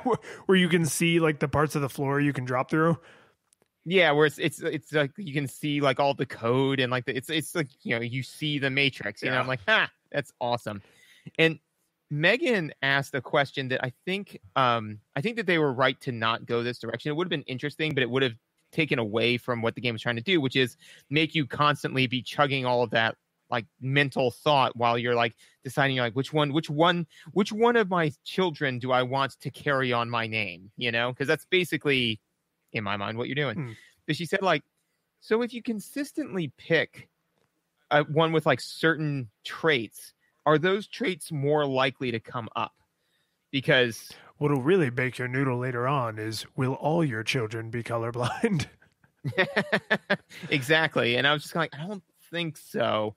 where you can see like the parts of the floor you can drop through. Yeah, where it's like you can see like all the code and like it's like you see the matrix. I'm like, that's awesome. And Megan asked a question that I think that they were right to not go this direction. It would have been interesting, but it would have taken away from what the game was trying to do, which is make you constantly be chugging all of that like mental thought while you're like deciding like which one of my children do I want to carry on my name, because that's basically in my mind what you're doing. But she said like, so if you consistently pick one with like certain traits, are those traits more likely to come up? Because what'll really bake your noodle later on is, will all your children be colorblind? Exactly. And I was just like, I don't think so.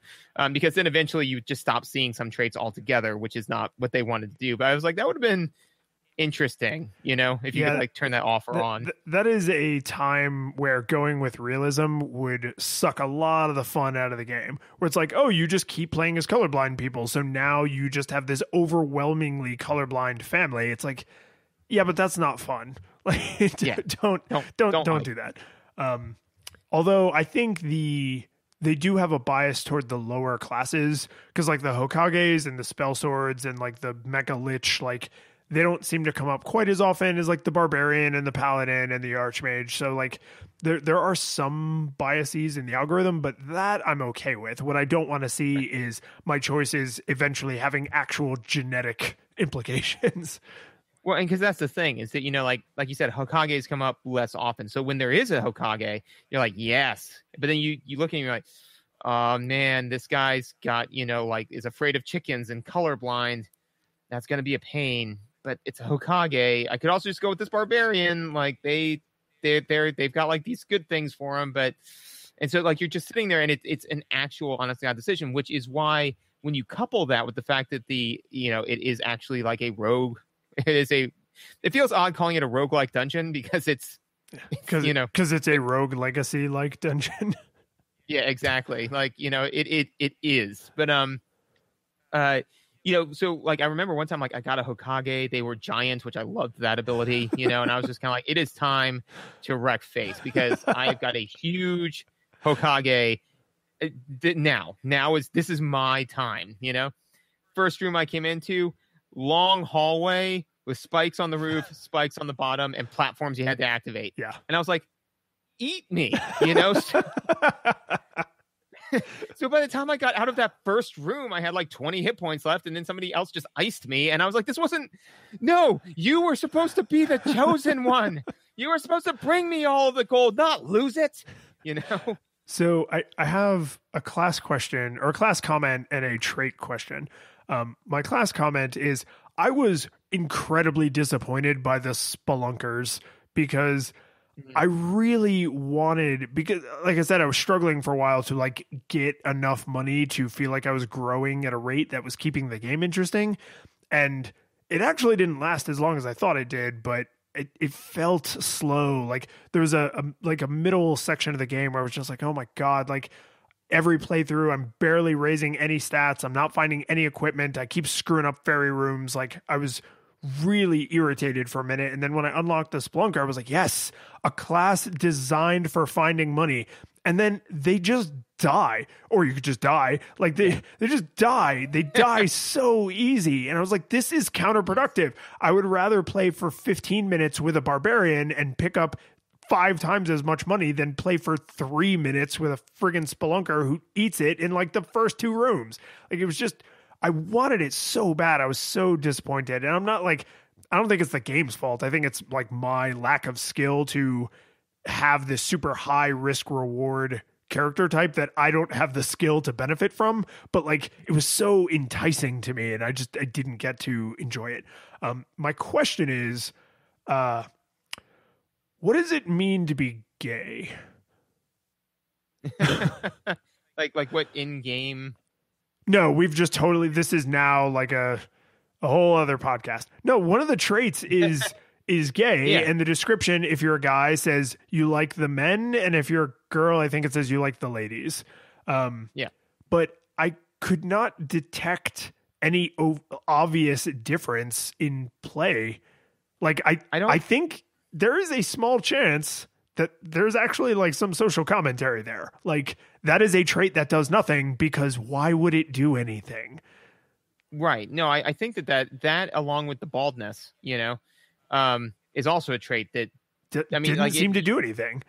Because then eventually you just stop seeing some traits altogether, which is not what they wanted to do. But I was like, that would have been interesting, if you could like turn that off or on. That is a time where going with realism would suck a lot of the fun out of the game, where it's like, oh, you just keep playing as colorblind people, so now you just have this overwhelmingly colorblind family. It's like, yeah, but that's not fun. Like, don't do that. Although I think they do have a bias toward the lower classes, because like the Hokages and the spell swords and like the Mecha Lich, like they don't seem to come up quite as often as like the Barbarian and the Paladin and the Archmage. So like there are some biases in the algorithm, but that I'm okay with. What I don't want to see is my choices eventually having actual genetic implications. Well, and because that's the thing is that, like you said, Hokages come up less often. So when there is a Hokage, you're like, yes. But then you look at him, you're like, oh man, this guy's got, like is afraid of chickens and colorblind. That's going to be a pain. But it's a Hokage. I could also just go with this Barbarian. Like they've got like these good things for him. And so like you're just sitting there and it's an actual honest to God decision, which is why when you couple that with the fact that it is actually like a rogue, it feels odd calling it a roguelike dungeon because it's a rogue legacy like dungeon. Yeah, exactly. Like, it is. But so like I remember one time like I got a Hokage, they were giant, which I loved that ability, and I was just kind of like, it is time to wreck face because I've got a huge Hokage. This is my time, First room I came into, long hallway with spikes on the roof, spikes on the bottom, and platforms you had to activate. Yeah. And I was like, eat me, So by the time I got out of that first room, I had like 20 hit points left, and then somebody else just iced me. And I was like, no, you were supposed to be the chosen one. You were supposed to bring me all of the gold, not lose it, So I have a class question or a class comment and a trait question. My class comment is I was incredibly disappointed by the Spelunkers because I really wanted, because like I said, I was struggling for a while to like get enough money to feel like I was growing at a rate that was keeping the game interesting. And it actually didn't last as long as I thought it did, but it felt slow. Like there was a middle section of the game where I was just like, oh my God, like every playthrough, I'm barely raising any stats. I'm not finding any equipment. I keep screwing up fairy rooms. Like I was really irritated for a minute. And then when I unlocked the Spelunker, I was like, yes, a class designed for finding money. And then they just die, or you could just die. Like they just die. They die so easy. And I was like, this is counterproductive. I would rather play for 15 minutes with a barbarian and pick up 5 times as much money than play for 3 minutes with a friggin' Spelunker who eats it in like the first 2 rooms. Like it was just, I wanted it so bad. I was so disappointed. And I'm not like, I don't think it's the game's fault. I think it's like my lack of skill to have this super high risk reward character type that I don't have the skill to benefit from. But like, it was so enticing to me and I didn't get to enjoy it. My question is, what does it mean to be gay? like what in-game? No, we've just totally, this is now like a whole other podcast. No, one of the traits is gay. Yeah. And the description, if you're a guy, says you like the men. And if you're a girl, I think it says you like the ladies. Yeah. But I could not detect any obvious difference in play. Like I think there is a small chance that there's actually like some social commentary there. Like that is a trait that does nothing because why would it do anything? Right. No, I think that along with the baldness, is also a trait that didn't seem to do anything.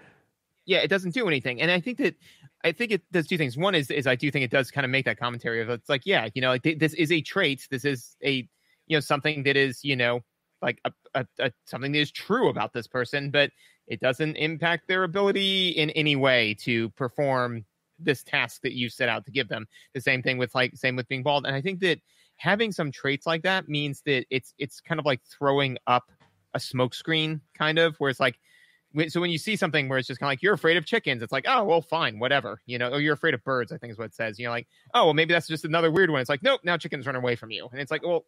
Yeah, it doesn't do anything. And I think it does 2 things. One is I do think it does kind of make that commentary of it's like, yeah, like this is a trait. This is a, something that is, like a something that is true about this person, but it doesn't impact their ability in any way to perform this task that you set out to give them. The same thing with being bald. And I think that having some traits like that means that it's kind of like throwing up a smokescreen, kind of, where it's like, so when you see something where it's just kind of like, you're afraid of chickens, it's like, oh, well, fine, whatever, or you're afraid of birds, I think is what it says. Like, oh, well, maybe that's just another weird one. It's like, nope, now chickens run away from you. And it's like, well,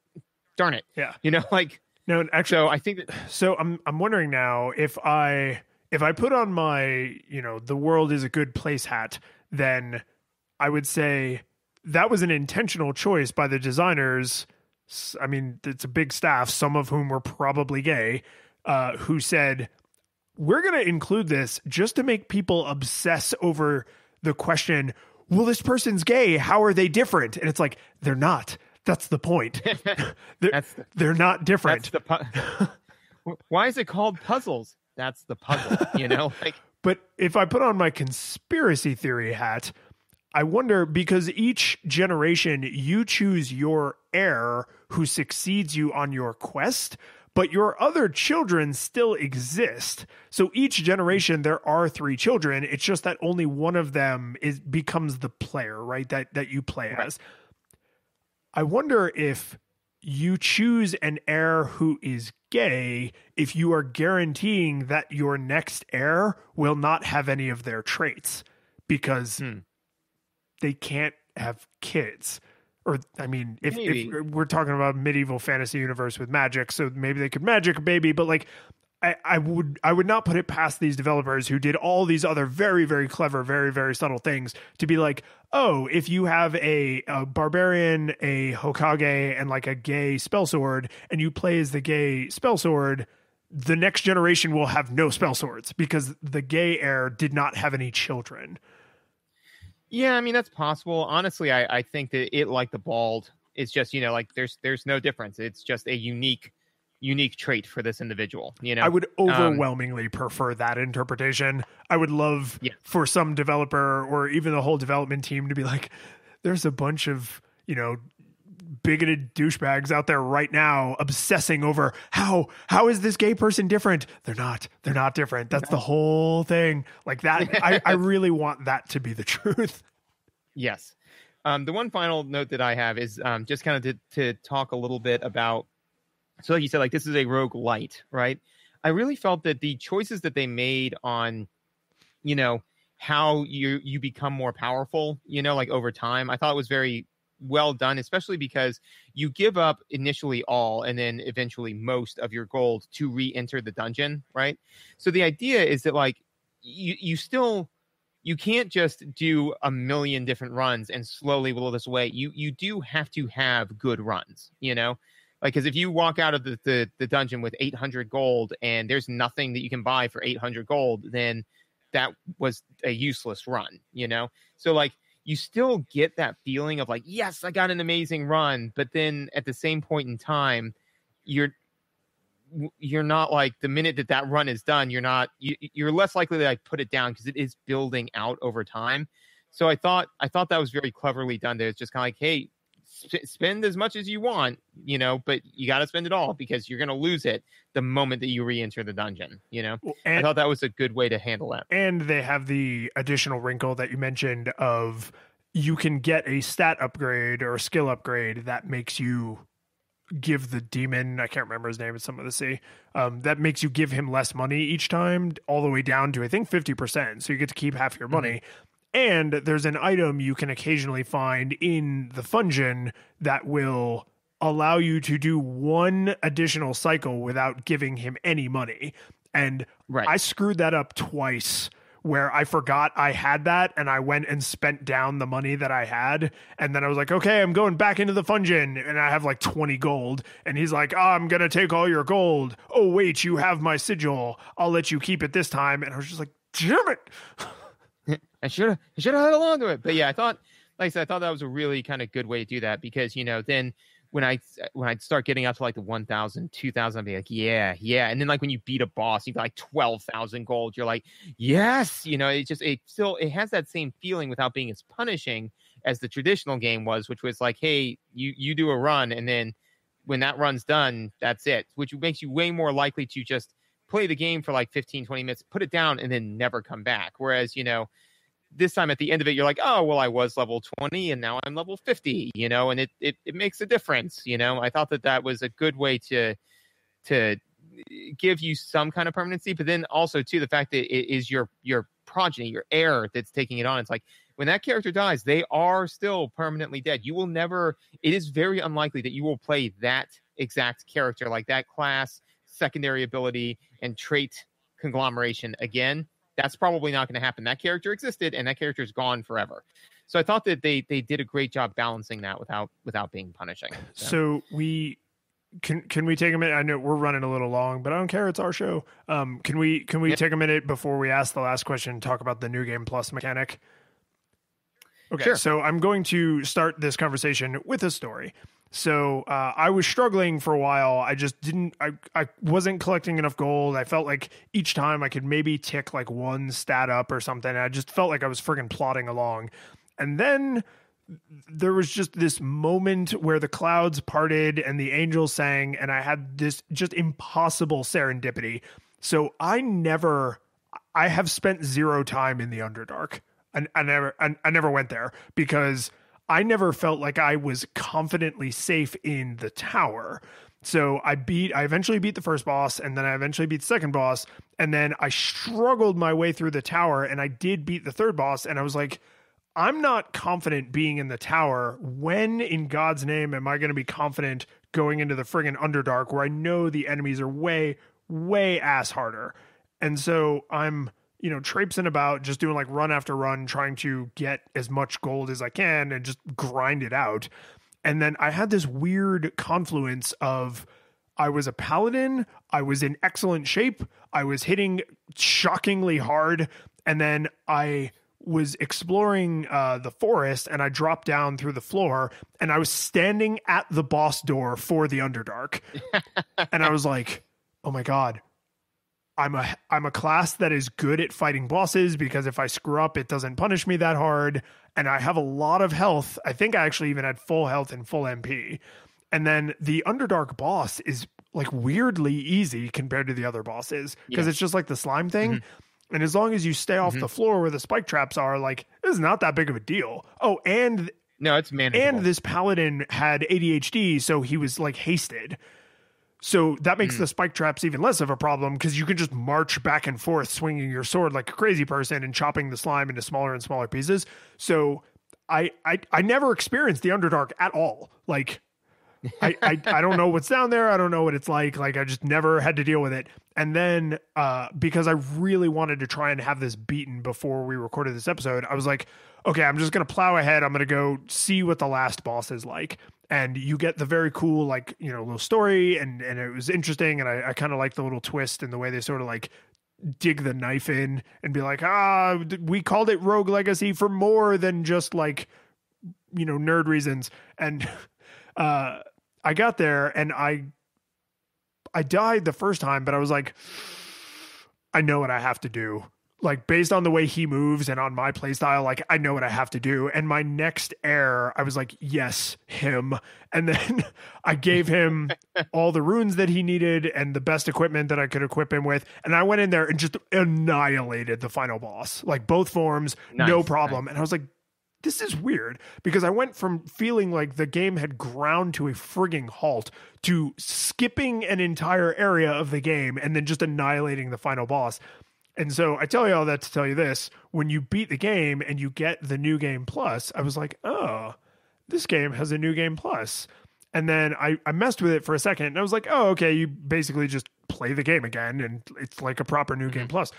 darn it. Yeah. Like, no, actually, so I think that. So I'm wondering now if I put on my, the world is a good place hat, then I would say that was an intentional choice by the designers. I mean, it's a big staff, some of whom were probably gay, who said, we're going to include this just to make people obsess over the question, well, this person's gay. How are they different? And it's like, they're not. That's the point. They're not different. Why is it called puzzles? That's the puzzle, like. But if I put on my conspiracy theory hat, I wonder, because each generation you choose your heir who succeeds you on your quest, but your other children still exist. So each generation there are 3 children. It's just that only one of them becomes the player, right? That you play as. I wonder if you choose an heir who is gay, if you are guaranteeing that your next heir will not have any of their traits because they can't have kids. Or, I mean, if we're talking about medieval fantasy universe with magic, so maybe they could magic a baby, but like, I would not put it past these developers who did all these other very, very clever, very, very subtle things to be like, oh, if you have a barbarian, a Hokage, and like a gay spell sword, and you play as the gay spell sword, the next generation will have no spell swords because the gay heir did not have any children. Yeah, I mean, that's possible. Honestly, I think that it, like the bald, it's just, like there's no difference. It's just a unique trait for this individual. I would overwhelmingly prefer that interpretation. I would love for some developer or even the whole development team to be like, there's a bunch of, bigoted douchebags out there right now obsessing over how is this gay person different? They're not different. That's the whole thing. Like that. I really want that to be the truth. Yes. The one final note that I have is just kind of to talk a little bit about, so like you said, like this is a rogue light, right? I really felt that the choices that they made on, how you become more powerful, like over time, I thought it was very well done, especially because you give up initially all and then eventually most of your gold to re-enter the dungeon, right? So the idea is that like you can't just do a million different runs and slowly whittle this away. You do have to have good runs, Like, because if you walk out of the dungeon with 800 gold and there's nothing that you can buy for 800 gold, then that was a useless run, So, like, you still get that feeling of like, yes, I got an amazing run. But then at the same point in time, you're not like the minute that run is done, you're less likely to like put it down because it is building out over time. So I thought that was very cleverly done there. It's just kind of like, hey, spend as much as you want, but you got to spend it all because you're going to lose it the moment that you re-enter the dungeon, I thought that was a good way to handle that. And they have the additional wrinkle that you mentioned of you can get a stat upgrade or a skill upgrade that makes you give the demon, I can't remember his name, it's some of the sea, that makes you give him less money each time, all the way down to, I think, 50%. So you get to keep half your money. Mm-hmm. And there's an item you can occasionally find in the Fungeon that will allow you to do one additional cycle without giving him any money. And I screwed that up twice where I forgot I had that and I went and spent down the money that I had. And then I was like, okay, I'm going back into the Fungeon and I have like 20 gold. And he's like, I'm going to take all your gold. Oh, wait, you have my sigil. I'll let you keep it this time. And I was just like, damn it. I should have held on to it. But yeah, I thought that was a really kind of good way to do that because, then when I'd start getting up to like the 1,000, 2,000, I'd be like, yeah. And then like when you beat a boss, you got like 12,000 gold. You're like, yes, it has that same feeling without being as punishing as the traditional game was, which was like, hey, you do a run. And then when that run's done, that's it, which makes you way more likely to just play the game for like 15, 20 minutes, put it down, and then never come back. Whereas, this time at the end of it, you're like, oh, well, I was level 20 and now I'm level 50, and it makes a difference. I thought that was a good way to give you some kind of permanency, but then also too, the fact that it is your progeny, your heir that's taking it on. It's like when that character dies, they are still permanently dead. You will never, it is very unlikely that you will play that exact character, like that class, secondary ability, and trait conglomeration again. That's probably not going to happen. That character existed and that character is gone forever. So I thought that they did a great job balancing that without being punishing. So we can we take a minute? I know we're running a little long, but I don't care. It's our show. Can we take a minute before we ask the last question, talk about the New Game Plus mechanic? Okay. Sure. So I'm going to start this conversation with a story. So I was struggling for a while. I just I wasn't collecting enough gold. I felt like each time I could maybe tick like one stat up or something. I just felt like I was friggin' plodding along. And then there was just this moment where the clouds parted and the angels sang, and I had this just impossible serendipity. So I have spent 0 time in the Underdark. I never went there because I never felt like I was confidently safe in the tower. So I eventually beat the first boss, and then I eventually beat the second boss, and then I struggled my way through the tower, and I did beat the third boss, and I was like, I'm not confident being in the tower. When in God's name am I going to be confident going into the friggin' Underdark where I know the enemies are way, way ass harder. And so I'm, traipsing about, just doing like run after run, trying to get as much gold as I can and just grind it out. And then I had this weird confluence of, I was a paladin, I was in excellent shape, I was hitting shockingly hard, and then I was exploring the forest, and I dropped down through the floor, and I was standing at the boss door for the Underdark. And I was like, oh my God, I'm a class that is good at fighting bosses, because if I screw up, it doesn't punish me that hard. And I have a lot of health. I think I actually even had full health and full MP. And then the Underdark boss is like weirdly easy compared to the other bosses, because it's just like the slime thing. Mm-hmm. And as long as you stay off the floor where the spike traps are, like, this is not that big of a deal. Oh, and no, it's manageable. And this paladin had ADHD, so he was like hasted. So that makes the spike traps even less of a problem, because you can just march back and forth swinging your sword like a crazy person and chopping the slime into smaller and smaller pieces. So I never experienced the Underdark at all. Like, I don't know what's down there. I don't know what it's like. Like, I just never had to deal with it. And then because I really wanted to try and have this beaten before we recorded this episode, I was like, okay, I'm just going to plow ahead. I'm going to go see what the last boss is like. And you get the very cool, like, little story, and it was interesting. And I kind of like the little twist and the way they sort of like dig the knife in and be like, we called it Rogue Legacy for more than just like, nerd reasons. And I got there and I died the first time, but I was like, I know what I have to do. Like, based on the way he moves and on my playstyle, like, I know what I have to do. And my next heir, I was like, yes, him. And then I gave him all the runes that he needed and the best equipment that I could equip him with. And I went in there and just annihilated the final boss, like both forms, no problem. Nice. And I was like, this is weird, because I went from feeling like the game had ground to a frigging halt to skipping an entire area of the game and then just annihilating the final boss. And so I tell you all that to tell you this: when you beat the game and you get the New Game Plus, I was like, oh, this game has a New Game Plus. And then I messed with it for a second and I was like, oh, okay, you basically just play the game again and it's like a proper New Game Plus.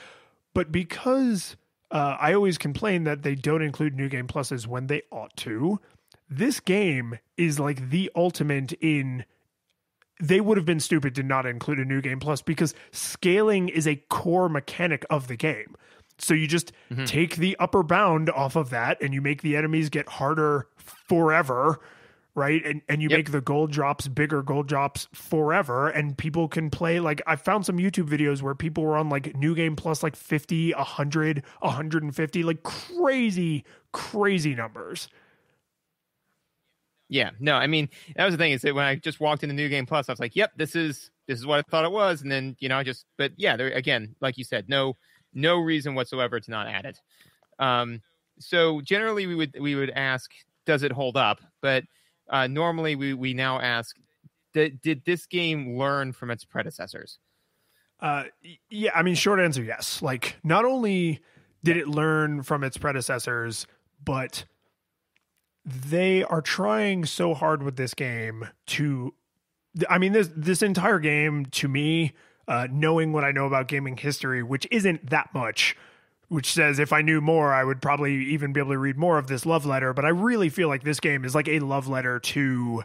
But because I always complain that they don't include New Game Pluses when they ought to, this game is like the ultimate in... They would have been stupid to not include a New Game Plus, because scaling is a core mechanic of the game. So you just take the upper bound off of that and you make the enemies get harder forever, right? And you make the gold drops bigger gold drops forever, and people can play. Like, I found some YouTube videos where people were on like New Game Plus, like 50, 100, 150, like crazy numbers. Yeah, no, I mean, that was the thing, is that when I just walked into New Game Plus, I was like, yep, this is what I thought it was. And then, but yeah, there, again, like you said, no reason whatsoever to not add it. So generally we would ask, does it hold up? But normally we now ask, did this game learn from its predecessors? Yeah, I mean, short answer, yes. Like, not only did it learn from its predecessors, but they are trying so hard with this game to, I mean, this entire game, to me, knowing what I know about gaming history, which isn't that much, which says if I knew more, I would probably even be able to read more of this love letter. But I really feel like this game is like a love letter to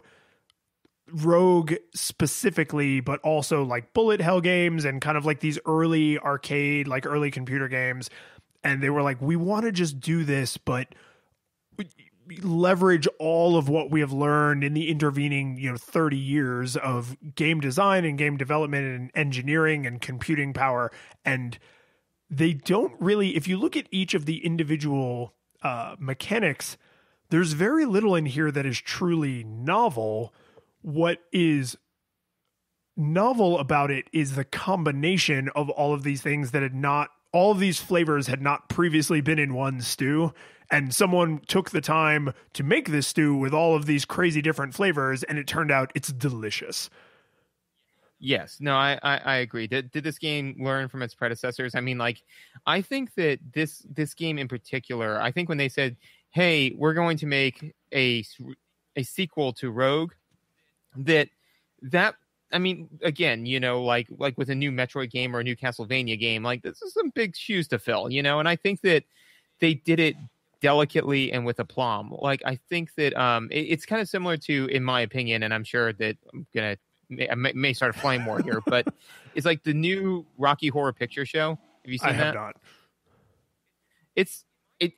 Rogue specifically, but also like bullet hell games and kind of like these early arcade, like early computer games. And they were like, we want to just do this, but leverage all of what we have learned in the intervening 30 years of game design and game development and engineering and computing power. And they don't really, if you look at each of the individual mechanics, there's very little in here that is truly novel. What is novel about it is the combination of all of these things that all of these flavors had not previously been in one stew. And someone took the time to make this stew with all of these crazy different flavors, and it turned out it's delicious. Yes, no, I agree. Did this game learn from its predecessors? I mean, like, I think that this game in particular, I think when they said, hey, we're going to make a sequel to Rogue, that I mean, again, like with a new Metroid game or a new Castlevania game, like this is some big shoes to fill, and I think that they did it delicately and with aplomb. Like, I think that it's kind of similar to, in my opinion, and I'm sure that I may start a flame war here, but it's like the new Rocky Horror Picture Show. Have you seen that? I have not.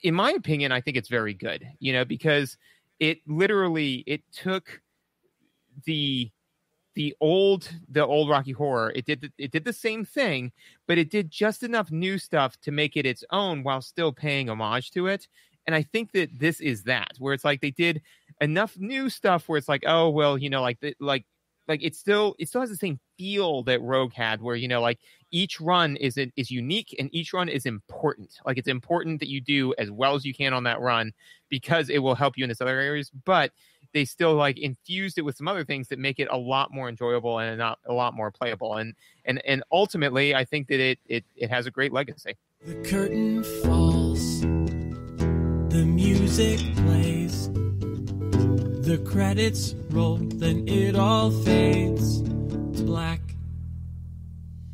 In my opinion, I think it's very good, because it took the old Rocky Horror. It did the same thing, but it did just enough new stuff to make it its own while still paying homage to it. And I think that this is that, where it's like they did enough new stuff where it's like, oh well, like it still has the same feel that Rogue had, where like each run is unique and each run is important. Like, it's important that you do as well as you can on that run because it will help you in this other areas, but they still like infused it with some other things that make it a lot more enjoyable and a lot more playable. And ultimately, I think that it has a great legacy. The curtain falls, the music plays, the credits roll, then it all fades to black,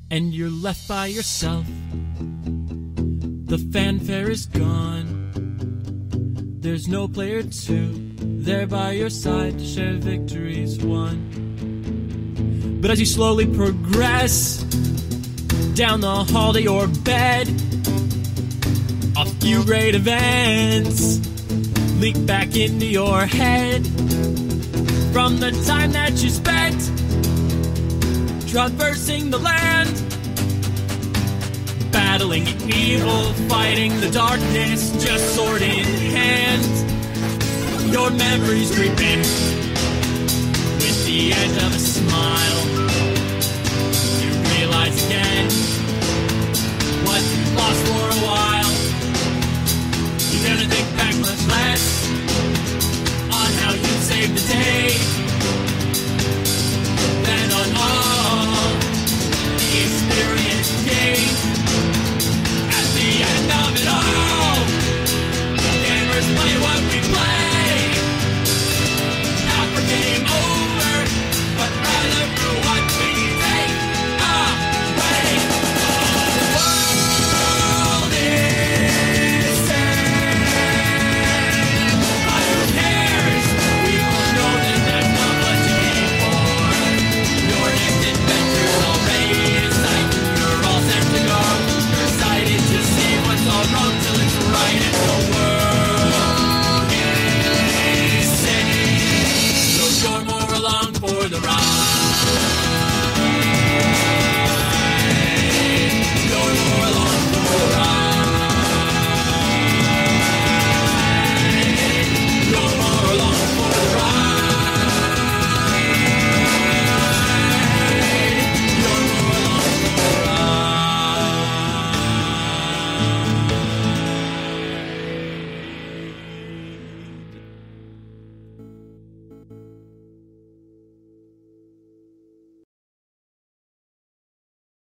and you're left by yourself. The fanfare is gone. There's no player two there by your side to share victories won. But as you slowly progress down the hall to your bed, a few great events leak back into your head from the time that you spent traversing the land, battling evil, fighting the darkness, just sword in hand. Your memories creep in with the edge of a smile.